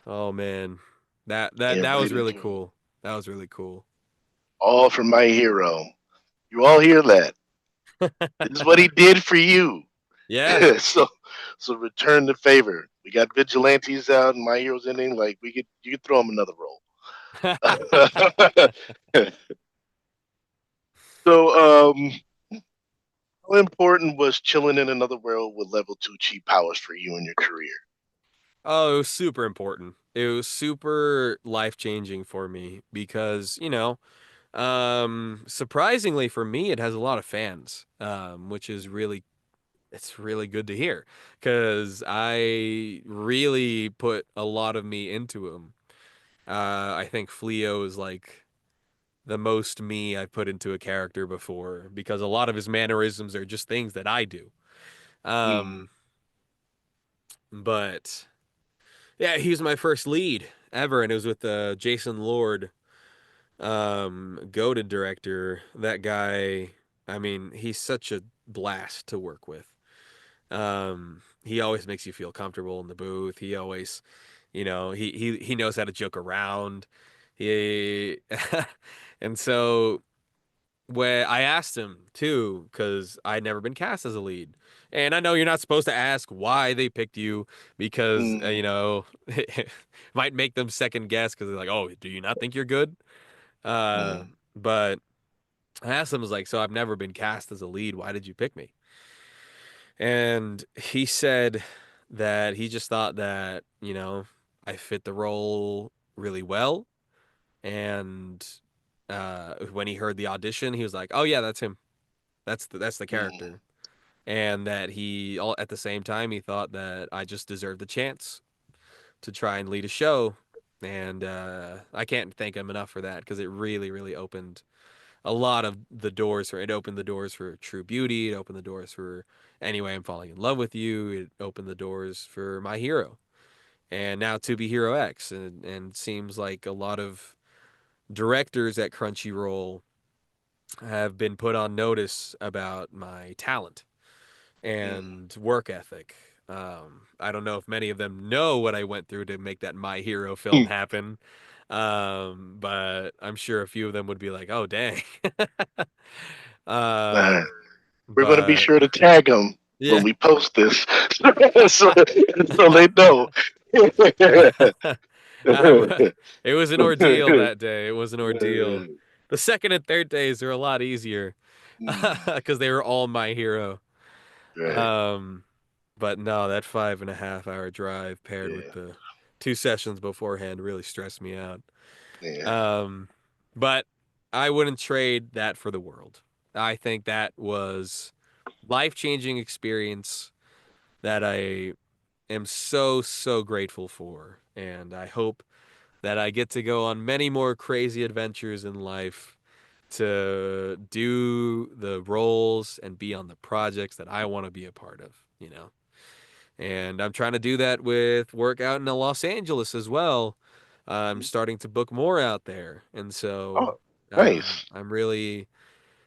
oh man, that that Yeah, that right was really into it. cool. That was really cool. All for my hero. You all hear that? This is what he did for you. Yeah. so, so return the favor. We got vigilantes out, and My Hero's Ending. Like you could throw him another role. So, how important was chilling in another world with level two cheap powers for you in your career? Oh, it was super important. It was super life changing for me because, surprisingly for me, it has a lot of fans, which is it's really good to hear because I really put a lot of me into him. I think Fleo is like the most me I've put into a character before because a lot of his mannerisms are just things that I do. Mm, Um, but yeah, he was my first lead ever, and it was with Jason Lord, goated director. That guy, I mean, he's such a blast to work with. He always makes you feel comfortable in the booth. He always, he knows how to joke around. He and so where I asked him too, because I'd never been cast as a lead. And I know you're not supposed to ask why they picked you because, mm, it might make them second guess because they're like, oh, do you not think you're good? mm, But I asked him, I was like, so I've never been cast as a lead. Why did you pick me? And he said that he just thought that, I fit the role really well. And when he heard the audition, he was like, oh, yeah, that's him. That's the mm, character, and that he all at the same time he thought that I just deserved the chance to try and lead a show, and I can't thank him enough for that because it really really opened a lot of the doors for it. Opened the doors for TrueBeauty. It opened the doors for Anyway I'm Falling in Love with You. It opened the doors for My Hero, and now To Be Hero X, and seems like a lot of directors at Crunchyroll have been put on notice about my talent mm. and work ethic. I don't know if many of them know what I went through to make that My Hero film happen, but I'm sure a few of them would be like, "Oh, dang." uh, Uh, we're going to be but sure to tag them when yeah, we post this, so, so they know. it was an ordeal that day. It was an ordeal. The second and third days are a lot easier Mm, because they were all My Hero. right. Um, but no, that 5.5 hour drive paired with Yeah. the 2 sessions beforehand really stressed me out. Yeah. Um, but I wouldn't trade that for the world. I think that was life-changing experience that I am so so grateful for, and I hope that I get to go on many more crazy adventures in life to do the roles and be on the projects that I want to be a part of. And I'm trying to do that with work out in Los Angeles as well. I'm starting to book more out there. And so Oh, nice. I'm really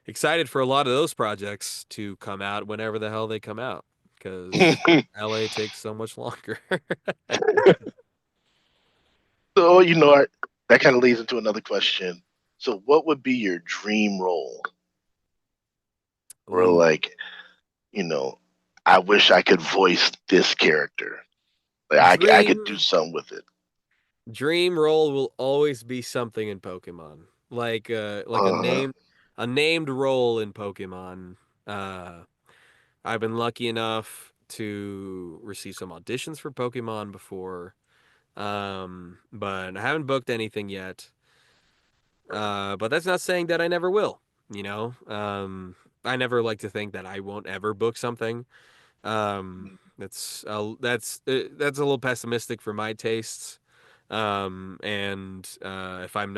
excited for a lot of those projects to come out whenever the hell they come out because LA takes so much longer. So, that kind of leads into another question. So, what would be your dream role? Or Ooh, like, you know, I wish I could voice this character. Like, I could do dream something with it. dream role will always be something in Pokemon. Like Uh, a named role in Pokemon. Uh I've been lucky enough to receive some auditions for Pokemon before, but I haven't booked anything yet. But that's not saying that I never will. You know, I never like to think that I won't ever book something. That's a little pessimistic for my tastes. And if I'm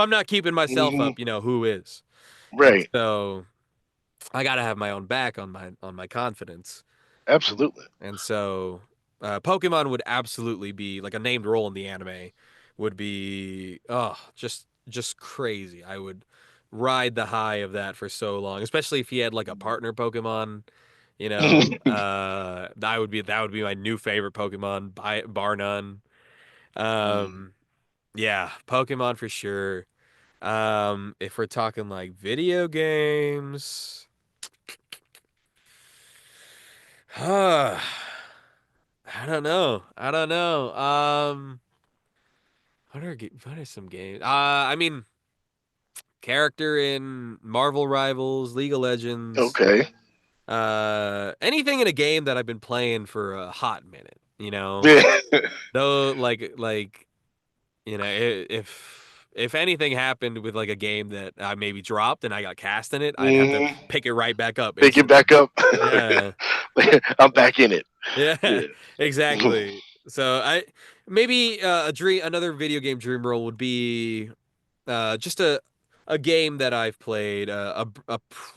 not keeping myself mhm, up, who is? And right. so I gotta have my own back on my confidence. And, Absolutely. and so, Pokemon would absolutely be like a named role in the anime would be just crazy. I would ride the high of that for so long, especially if he had like a partner Pokemon. That would be my new favorite Pokemon by bar none. Mm. Um, yeah, Pokemon for sure. If we're talking like video games, I don't know. I don't know. What are some games? I mean, character in Marvel Rivals, League of Legends, Okay. anything in a game that I've been playing for a hot minute. Yeah. Though, if anything happened with like a game that I maybe dropped and I got cast in it, I'd have to hmm pick it right back up Pick it instantly. back up. Yeah, I'm back in it. yeah, Yeah. exactly. So I maybe another video game dream role would be just a game that I've played,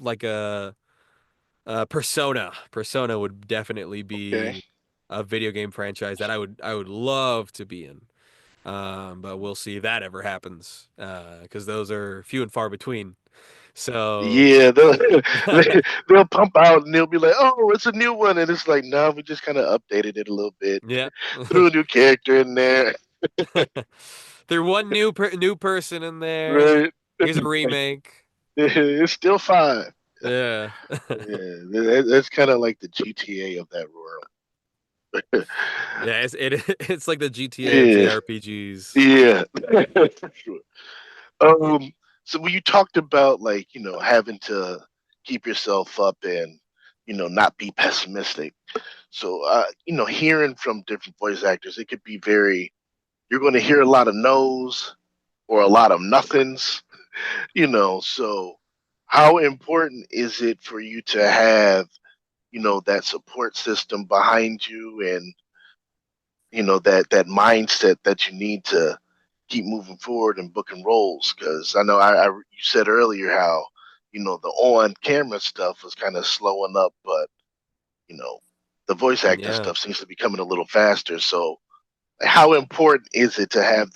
like a Persona. Persona would definitely Okay. be a video game franchise that I would love to be in. But we'll see if that ever happens, because those are few and far between. So Yeah, they'll pump out and they'll be like, "Oh, it's a new one," and it's like, "No, we just kind of updated it a little bit, yeah, threw a new character in there, there's one new person in there. right? Here's a Like, remake. it's still fine." Yeah, Yeah, that's kind of like the GTA of that world. yeah. It's like the GTA of Yeah, JRPGs. yeah, for sure. So when you talked about like having to keep yourself up and not be pessimistic, so hearing from different voice actors, it could be very. You're going to hear a lot of no's or a lot of nothings, So how important is it for you to have that support system behind you and that mindset that you need to keep moving forward and booking roles? Because I know you said earlier how the on camera stuff was kind of slowing up, but you know the voice acting Yeah. stuff seems to be coming a little faster. So how important is it to have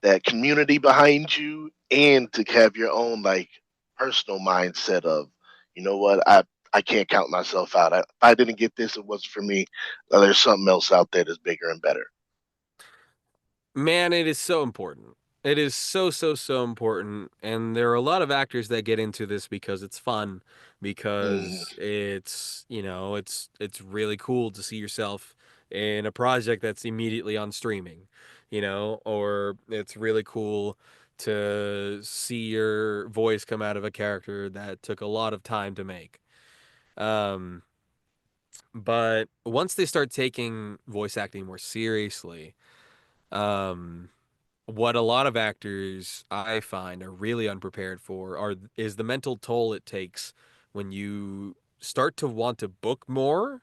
that community behind you and to have your own like personal mindset of what I can't count myself out. If I didn't get this, it wasn't for me. There's something else out there that's bigger and better. Man, it is so important. It is so, so, so important. And there are a lot of actors that get into this because it's fun, Mm, because it's really cool to see yourself in a project that's immediately on streaming, or it's really cool to see your voice come out of a character that took a lot of time to make. Um, but once they start taking voice acting more seriously, um, what a lot of actors I find are really unprepared for is the mental toll it takes when you start to want to book more,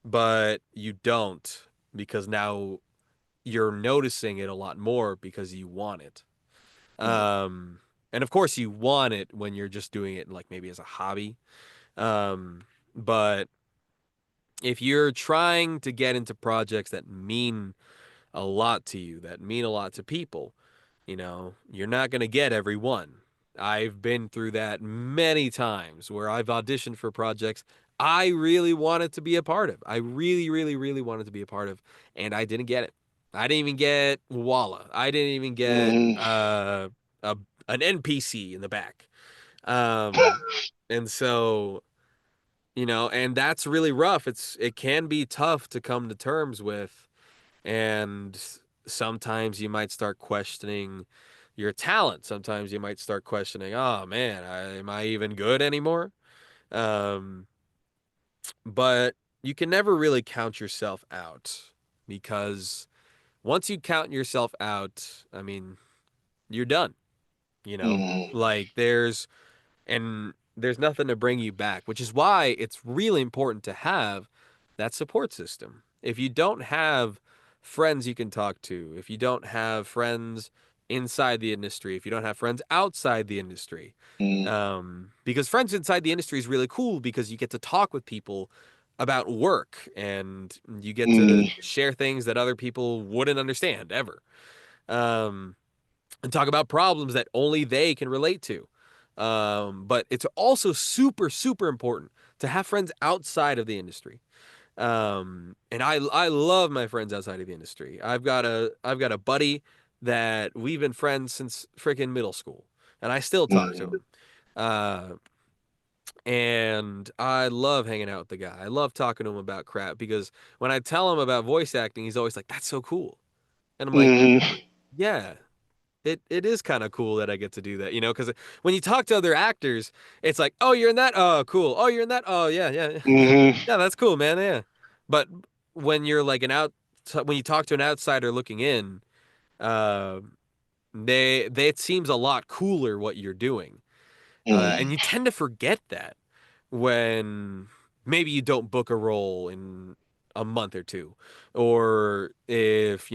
but you don't, because now you're noticing it a lot more because you want it. mm, Um, and of course you want it when you're just doing it like maybe as a hobby. But if you're trying to get into projects that mean a lot to you, that mean a lot to people, you're not going to get every one. I've been through that many times where I've auditioned for projects I really wanted to be a part of. I really, really, really wanted to be a part of, and I didn't get it. I didn't even get Walla. I didn't even get mm, a, an NPC in the back. Um, and so, and that's really rough. It can be tough to come to terms with, and sometimes you might start questioning your talent. Sometimes you might start questioning, oh man, am I even good anymore? Um, but you can never really count yourself out, because once you count yourself out, I mean, you're done, you know? mm, Like there's nothing to bring you back, which is why it's really important to have that support system. If you don't have friends you can talk to, if you don't have friends inside the industry, if you don't have friends outside the industry, mm, because friends inside the industry is really cool because you get to talk with people about work and you get to mm, share things that other people wouldn't understand ever. Um, and talk about problems that only they can relate to. But it's also super, super important to have friends outside of the industry. And I love my friends outside of the industry. I've got a buddy that we've been friends since freaking middle school, and I still talk to mm, him. Uh, And I love hanging out with the guy. I love talking to him about crap because when I tell him about voice acting, he's always like, "That's so cool." And I'm like, Hmm. "Yeah, it is kind of cool that I get to do that, because when you talk to other actors, it's like, oh, you're in that, oh, cool, oh, you're in that, oh, yeah, yeah, Hmm. yeah, that's cool, man, yeah. But when you're like when you talk to an outsider looking in, uh, they it seems a lot cooler what you're doing, and you tend to forget that when maybe you don't book a role in a month or two, or if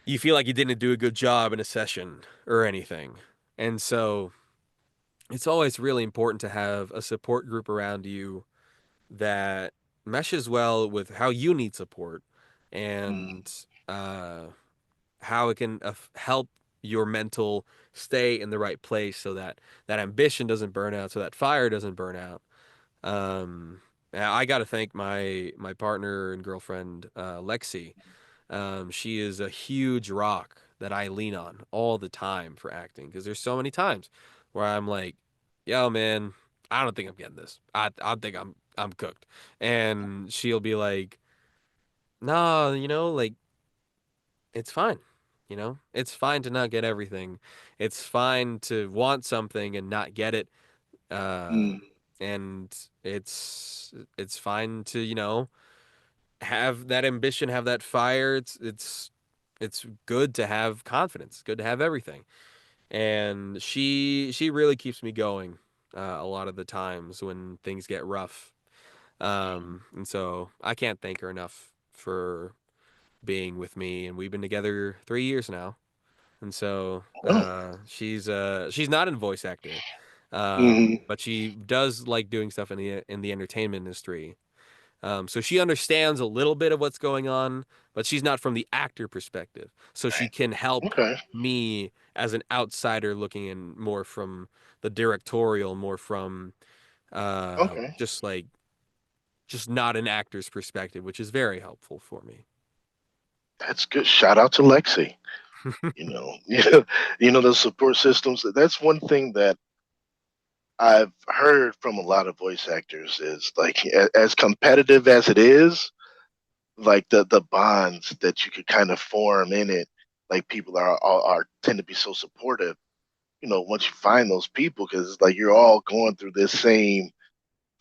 you feel like you didn't do a good job in a session or anything. And so it's always really important to have a support group around you that meshes well with how you need support Hmm. and uh, how it can help your mental stay in the right place so that that ambition doesn't burn out, so that fire doesn't burn out. Um, I got to thank my partner and girlfriend, Lexi. She is a huge rock that I lean on all the time for acting because there's so many times where I'm like, "Yo, man, I don't think I'm getting this. I think I'm cooked," and she'll be like, "No, like it's fine. It's fine to not get everything. It's fine to want something and not get it. Uh, Hmm. and it's fine to have that ambition, have that fire. It's good to have confidence. It's good to have everything. And she really keeps me going a lot of the times when things get rough. And so I can't thank her enough for being with me. And we've been together 3 years now. And so Oh. she's not a voice actor, Hmm. but she does like doing stuff in the entertainment industry. So she understands a little bit of what's going on, but she's not from the actor perspective. So she can help Okay. me as an outsider looking in more from the directorial, more from Okay. just not an actor's perspective, which is very helpful for me. That's good. Shout out to Lexi. The support systems. That's one thing that I've heard from a lot of voice actors is like as competitive as it is, like the bonds that you could kind of form in it, like people are tend to be so supportive. Once you find those people, because like you're all going through this same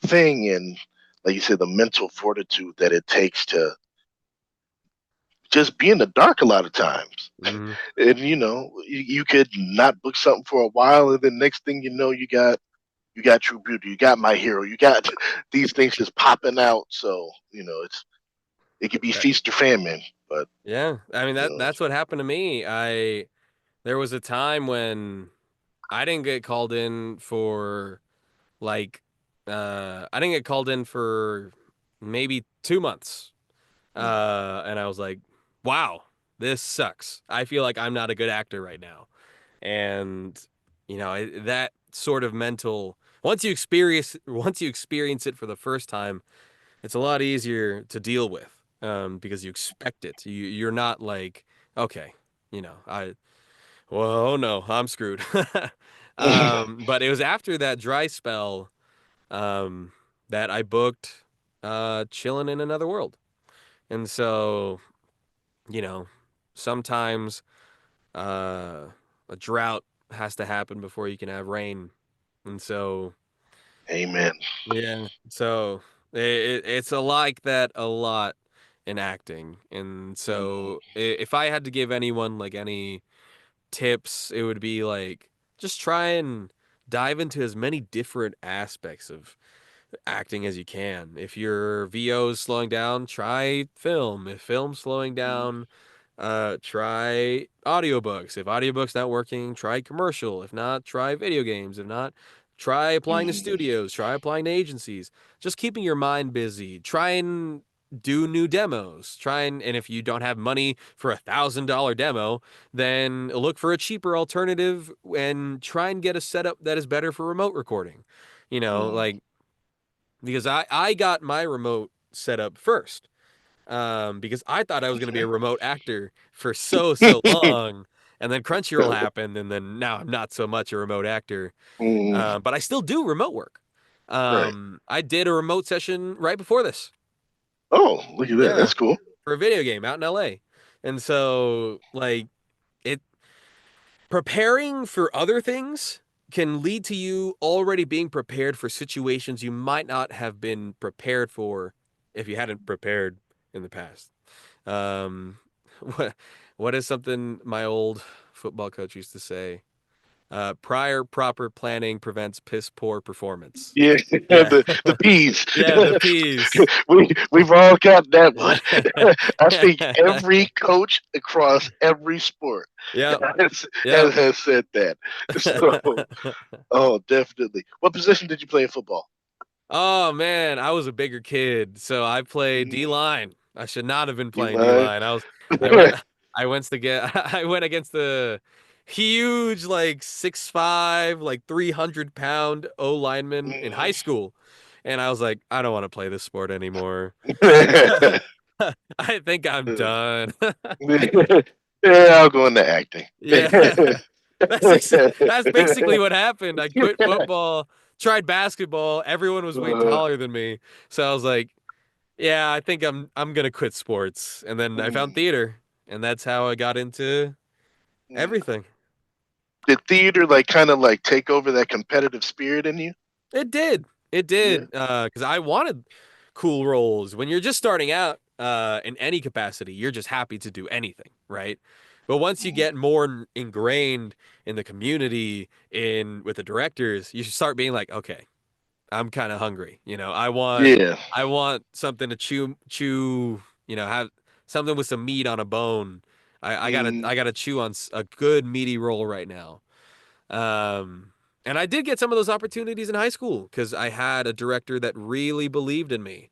thing, and like you said, the mental fortitude that it takes to just be in the dark a lot of times. Hmm. And you could not book something for a while, and then next thing you know, you got TrueBeauty, you got My Hero, you got these things just popping out. So it could be feast or famine, but Yeah, I mean you that's what happened to me. There was a time when I didn't get called in for like I didn't get called in for maybe 2 months. know. And I was like, wow, this sucks. I feel like I'm not a good actor right now. And that sort of mental once you experience it for the first time, it's a lot easier to deal with because you expect it. You're not like, okay, I well, oh no, I'm screwed. But it was after that dry spell um, that I booked chilling in another world. And so, you know, sometimes uh, a drought has to happen before you can have rain. And so, Amen. yeah, so it's a like that a lot in acting. And Mhm. so, if I had to give anyone like any tips, it would be like just try and dive into as many different aspects of acting as you can. If your VO is slowing down, try film. If film's slowing down, try audiobooks. If audiobooks not working, try commercial. If not, try video games. If not, try applying to Mhm. studios, try applying to agencies. Just keeping your mind busy. Try and do new demos. And if you don't have money for $1,000 demo, then look for a cheaper alternative and try and get a setup that is better for remote recording. Mhm. Like because I got my remote set up first because I thought I was going to be a Okay. remote actor for so long, And then Crunchyroll happened, and then now I'm not so much a remote actor, Mm, but I still do remote work. right. I did a remote session right before this. Oh, look at that. Yeah, That's cool. for a video game out in LA. And so, like, it preparing for other things can lead to you already being prepared for situations you might not have been prepared for if you hadn't prepared in the past. Um, what what is something my old football coach used to say? Prior proper planning prevents piss poor performance. Yeah, Yeah, the peas. yeah, the P's. We've all got that one. I think every coach across every sport Yep, has, yep. has said that. So, oh, definitely. What position did you play in football? Oh man, I was a bigger kid, so I played D Mm, line. I should not have been you playing D lied. line. I went, I went to get, I went against the huge, like 6'5", like 300-pound O lineman in high Mm. school, and I was like, I don't want to play this sport anymore. I think I'm done. Yeah, I'll go into acting. Yeah, that's basically what happened. I quit football, tried basketball. Everyone was way Uh, taller than me, so I was like, yeah, I think I'm gonna quit sports. And then I found mm, theater, and that's how I got into mm. everything. Did theater like kind of like take over that competitive spirit in you? It did. It Yeah. did. Because I wanted cool roles. When you're just starting out, in any capacity, you're just happy to do anything, right? But once you Mm. get more ingrained in the community, in with the directors, you start being like, okay, I'm kind of hungry. Yeah. I want something to chew. Have something with some meat on a bone. Mm, I gotta chew on a good meaty roll right now. Um, and I did get some of those opportunities in high school because I had a director that really believed in me,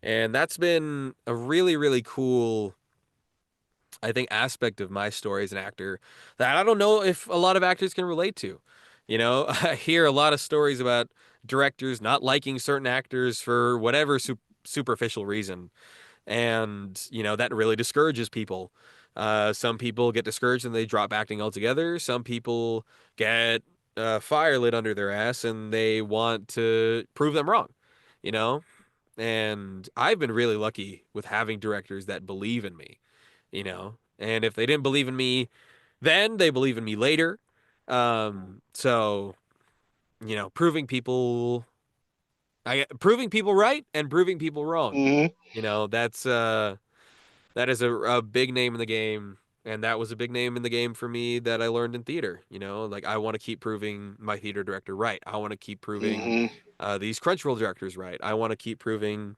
and that's been a really really cool, I think, aspect of my story as an actor that I don't know if a lot of actors can relate to. I hear a lot of stories about directors not liking certain actors for whatever superficial reason. And, that really discourages people. Some people get discouraged and they drop acting altogether. Some people get fire lit under their ass and they want to prove them wrong, you know? And I've been really lucky with having directors that believe in me, and if they didn't believe in me then, they believe in me later. So, proving people right and proving people wrong. mm, That is a big name in the game, and that was a big name in the game for me that I learned in theater. Like I want to keep proving my theater director right. I want to keep proving mm, these Crunchyroll directors right. I want to keep proving,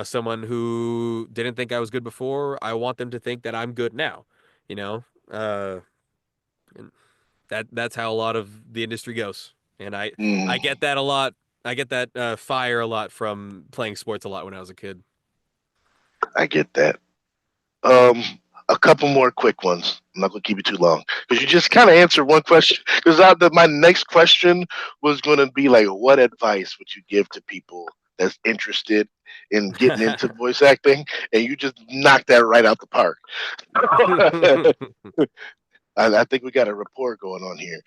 someone who didn't think I was good before. I want them to think that I'm good now. You know, uh, and that's how a lot of the industry goes, and I mm. get that a lot. I get that fire a lot from playing sports a lot when I was a kid. I get that. Um, a couple more quick ones. I'm not gonna keep you too long because you just kind of answered one question. Because my next question was gonna be like, what advice would you give to people that's interested in getting into voice acting? And you just knocked that right out the park. I think we got a rapport going on here.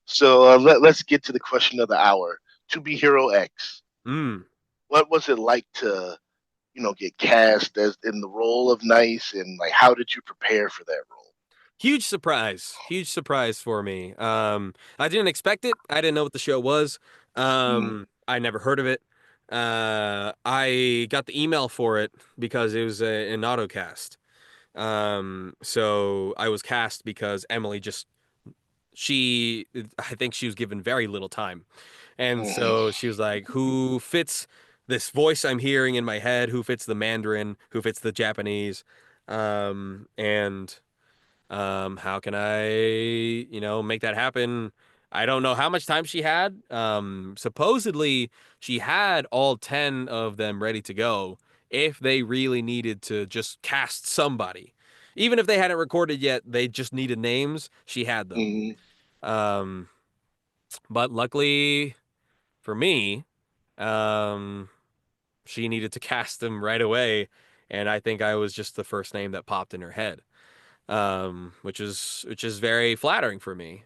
So let's get to the question of the hour. To be Hero X, mm. what was it like to get cast as in the role of Nice, and like how did you prepare for that role? Huge surprise for me. I didn't expect it. I didn't know what the show was. Mm, I never heard of it. I got the email for it because it was an autocast. So I was cast because Emily I think she was given very little time. And mhm, so she was like, who fits this voice I'm hearing in my head? Who fits the Mandarin? Who fits the Japanese? And how can I, make that happen? I don't know how much time she had. Supposedly, she had all 10 of them ready to go if they really needed to just cast somebody. Even if they hadn't recorded yet, they just needed names. She had them. mhm. Um, but luckily for me, um, she needed to cast them right away. And I think I was just the first name that popped in her head. which is very flattering for me,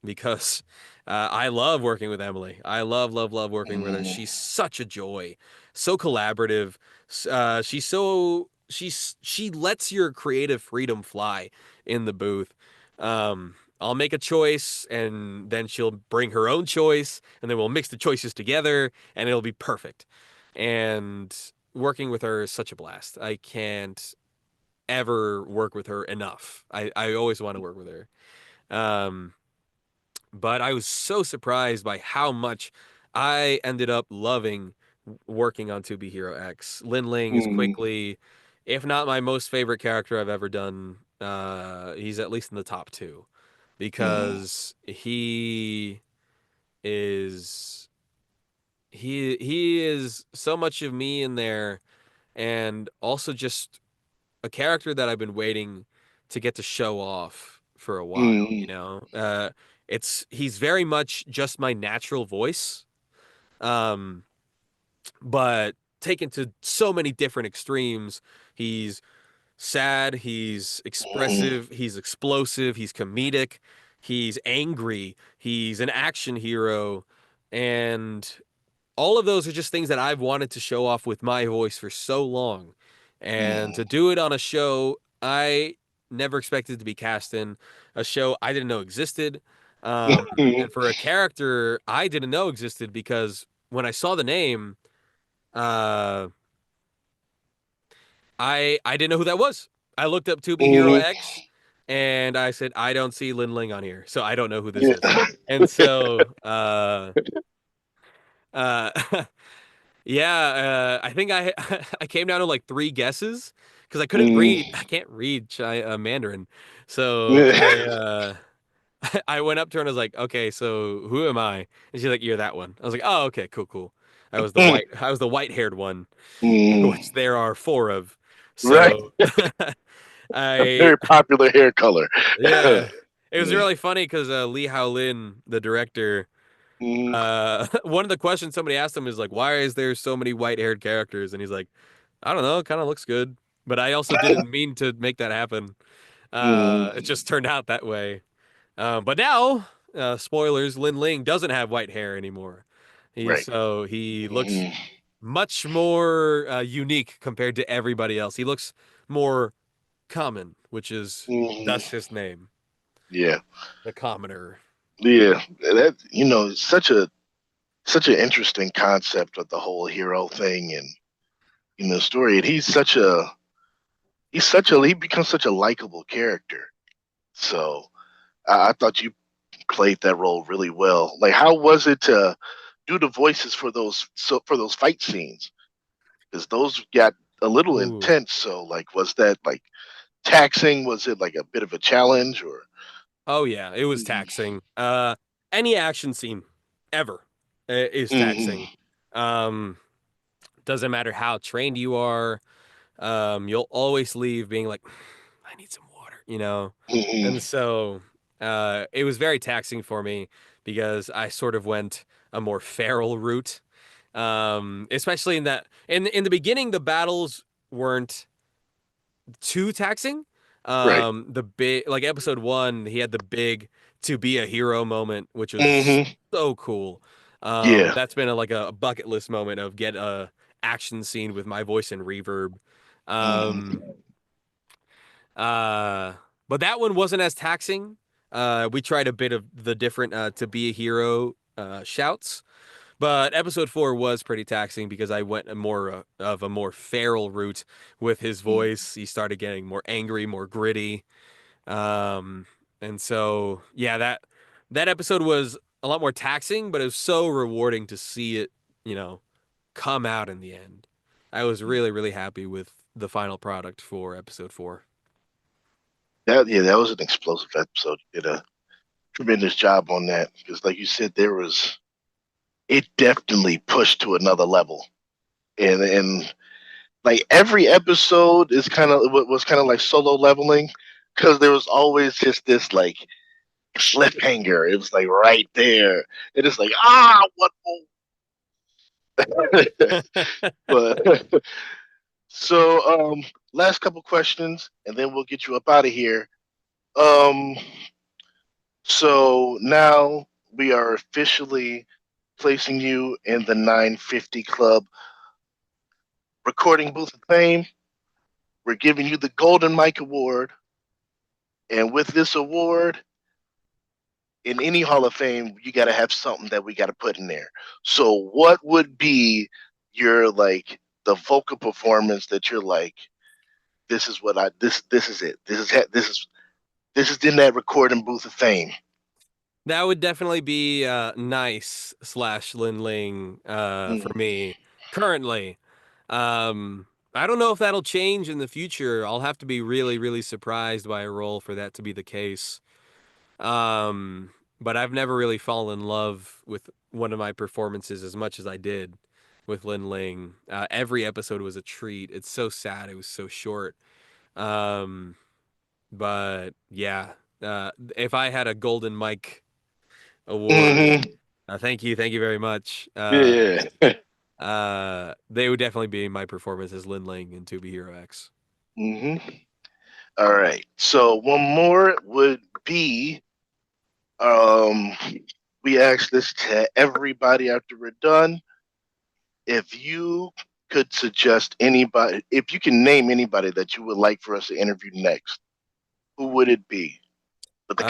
because I love working with Emily. I love working with her. Mm, She's such a joy, so collaborative. She lets your creative freedom fly in the booth. I'll make a choice, and then she'll bring her own choice, and then we'll mix the choices together, and it'll be perfect. And working with her is such a blast. I can't ever work with her enough. I always want to work with her. Um, but I was so surprised by how much I ended up loving working on To Be Hero X. Lin Ling is mm, quickly, if not my most favorite character I've ever done, he's at least in the top two mm, because is he is so much of me in there, and also just a character that I've been waiting to get to show off for a while, mm, it's he's very much just my natural voice. Um but taken to so many different extremes. He's sad, he's mm, expressive, he's explosive, he's comedic, he's angry, he's an action hero, and all of those are just things that I've wanted to show off with my voice for so long. And mm, to do it on a show I never expected to be cast in, a show I didn't know existed. mm, And for a character I didn't know existed, because when I saw the name, uh, I didn't know who that was. I looked up To Be Hero mm, X, and I said, I don't see Lin Ling on here, so I don't know who this yeah. is. And so, uh, yeah, I think I came down to like three guesses because I couldn't Mm, read. I can't read Mandarin, so yeah. I went up to her and I was like, "Okay, so who am I?" And she's like, "You're that one." I was like, "Oh, okay, cool, cool." I was the white-haired one, Mm, which there are four of. right. So A I very popular hair color. yeah, it was Mm, really funny because Lee Hao Lin, the director, mm, one of the questions somebody asked him is like, "Why is there so many white-haired characters?" And he's like, "I don't know, it kind of looks good." But I also didn't mean to make that happen. It mm, just turned out that way. But now, spoilers, Lin Ling doesn't have white hair anymore. right. He looks Mm, much more unique compared to everybody else. He looks more common, which is mm, thus his name, yeah. the commoner. Yeah. That it's such an interesting concept of the whole hero thing and story. And he becomes such a likable character. So I thought you played that role really well. Like, how was it to do the voices for those fight scenes? Because those got a little Ooh. intense. So, like, was that like taxing? Was it like a bit of a challenge, or? Oh yeah, it was Mm, taxing. Any action scene ever is mm, taxing. Um, doesn't matter how trained you are. You'll always leave being like, I need some water. mm, And so it was very taxing for me because I sort of went a more feral route. Especially in the beginning, the battles weren't too taxing. right. The big, like episode one, he had the big to be a hero moment, which was Hmm. so cool. Yeah. That's been like a bucket list moment of get a action scene with my voice and reverb. Hmm. Um, uh, but that one wasn't as taxing. We tried a bit of the different to be a hero shouts, but episode four was pretty taxing because I went of a more feral route with his voice. He started getting more angry, more gritty. Um, and so yeah, that episode was a lot more taxing, but it was so rewarding to see it, you know, come out in the end. I was really, really happy with the final product for episode four. That was an explosive episode. You did a tremendous job on that because, like you said, it definitely pushed to another level, and like every episode is was kind of like solo leveling because there was always just this like cliffhanger. It was like right there. It is like what more? But so last couple questions, and then we'll get you up out of here. Um, so now we are officially placing you in the 950 Club Recording Booth of Fame. We're giving you the Golden Mike Award, and with this award, in any Hall of Fame, you got to have something that we got to put in there. So, what would be your like the vocal performance that you're like, this is what I this is it. This is in that recording booth of fame. That would definitely be nice slash Lin Ling for Mm, me currently. Um, I don't know if that'll change in the future. I'll have to be really, really surprised by a role for that to be the case. Um, but I've never really fallen in love with one of my performances as much as I did with Lin Ling. Every episode was a treat. It's so sad it was so short. Um, but yeah, if I had a golden mic award, hmm thank you very much. Yeah. They would definitely be my performance as Lin Ling in To Be Hero X. hmm All right. So one more would be um we ask this to everybody after we're done. If you could suggest anybody, if you can name anybody that you would like for us to interview next, who would it be? Uh,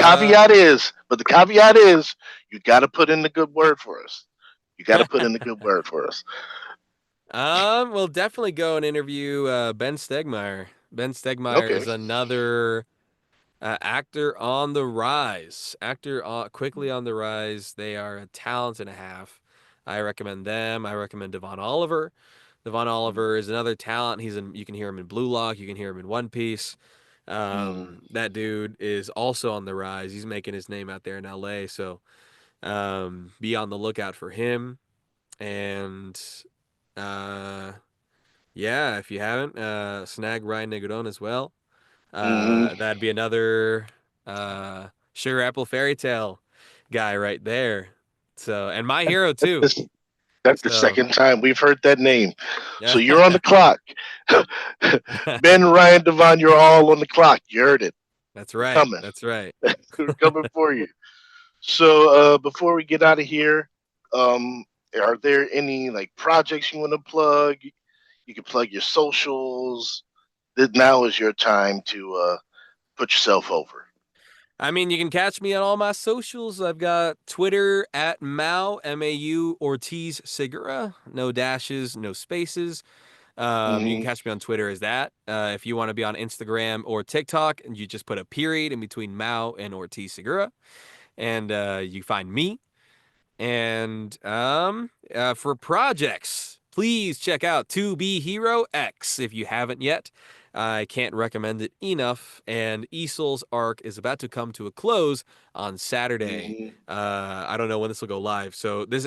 But the caveat is, you got to put in the good word for us. You got to put in the good word for us. we'll definitely go and interview Ben Stegmeyer. Ben Stegmeyer Okay. is another actor on the rise. Actor quickly on the rise. They are a talent and a half. I recommend them. I recommend Devon Oliver. Devon Oliver is another talent. He's in. You can hear him in Blue Lock. You can hear him in One Piece. Mm, That dude is also on the rise. He's making his name out there in LA. So be on the lookout for him. And uh, yeah, if you haven't, snag Ryan Negron as well. mm. That'd be another Sugar Apple Fairy Tale guy right there. So, and my hero too. This, that's the So, second time we've heard that name. yeah, So you're on the clock. Ben, Ryan, Devon, you're all on the clock. You heard it. that's We're right. coming. That's right. We're coming for you. So before we get out of here, um, are there any like projects you want to plug? You can plug your socials. Now is your time to put yourself over. I mean, you can catch me on all my socials. I've got Twitter at Mau Ortiz-Segura. No dashes, no spaces. You can Mm-hmm. catch me on Twitter as that. If you want to be on Instagram or TikTok, and you just put a period in between Mau and Ortiz-Segura, and you find me. And for projects, please check out To Be Hero X if you haven't yet. I can't recommend it enough. And Easel's arc is about to come to a close on Saturday. Mm-hmm. I don't know when this will go live. So this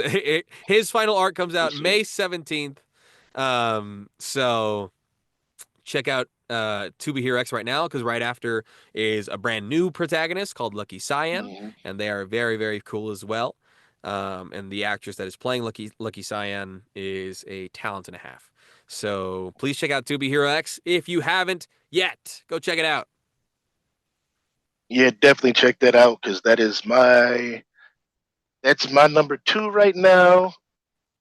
his final arc comes out Let's see. May 17th. So check out To Be Hero X right now because right after is a brand new protagonist called Lucky Cyan, Mm-hmm. and they are very very cool as well. And the actress that is playing Lucky Cyan is a talent and a half. So please check out To Be Hero X if you haven't yet. Go check it out. Yeah, definitely check that out because that's my number two right now.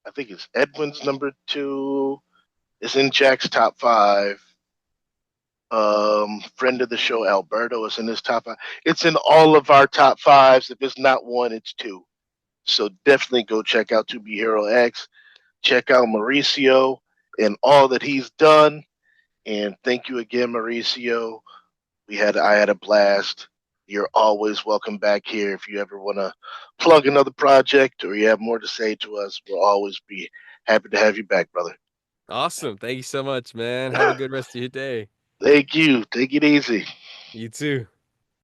I think it's Edwin's number two. It's in Jack's top five. Friend of the show Alberto is in his top five. It's in all of our top fives. If it's not one, it's two. So definitely go check out To Be Hero X. Check out Mauricio and all that he's done. And thank you again, Mauricio. I had a blast. You're always welcome back here if you ever want to plug another project or you have more to say to us. We'll always be happy to have you back, brother. Awesome. Thank you so much, man. Have a good rest of your day. Thank you. Take it easy. You too.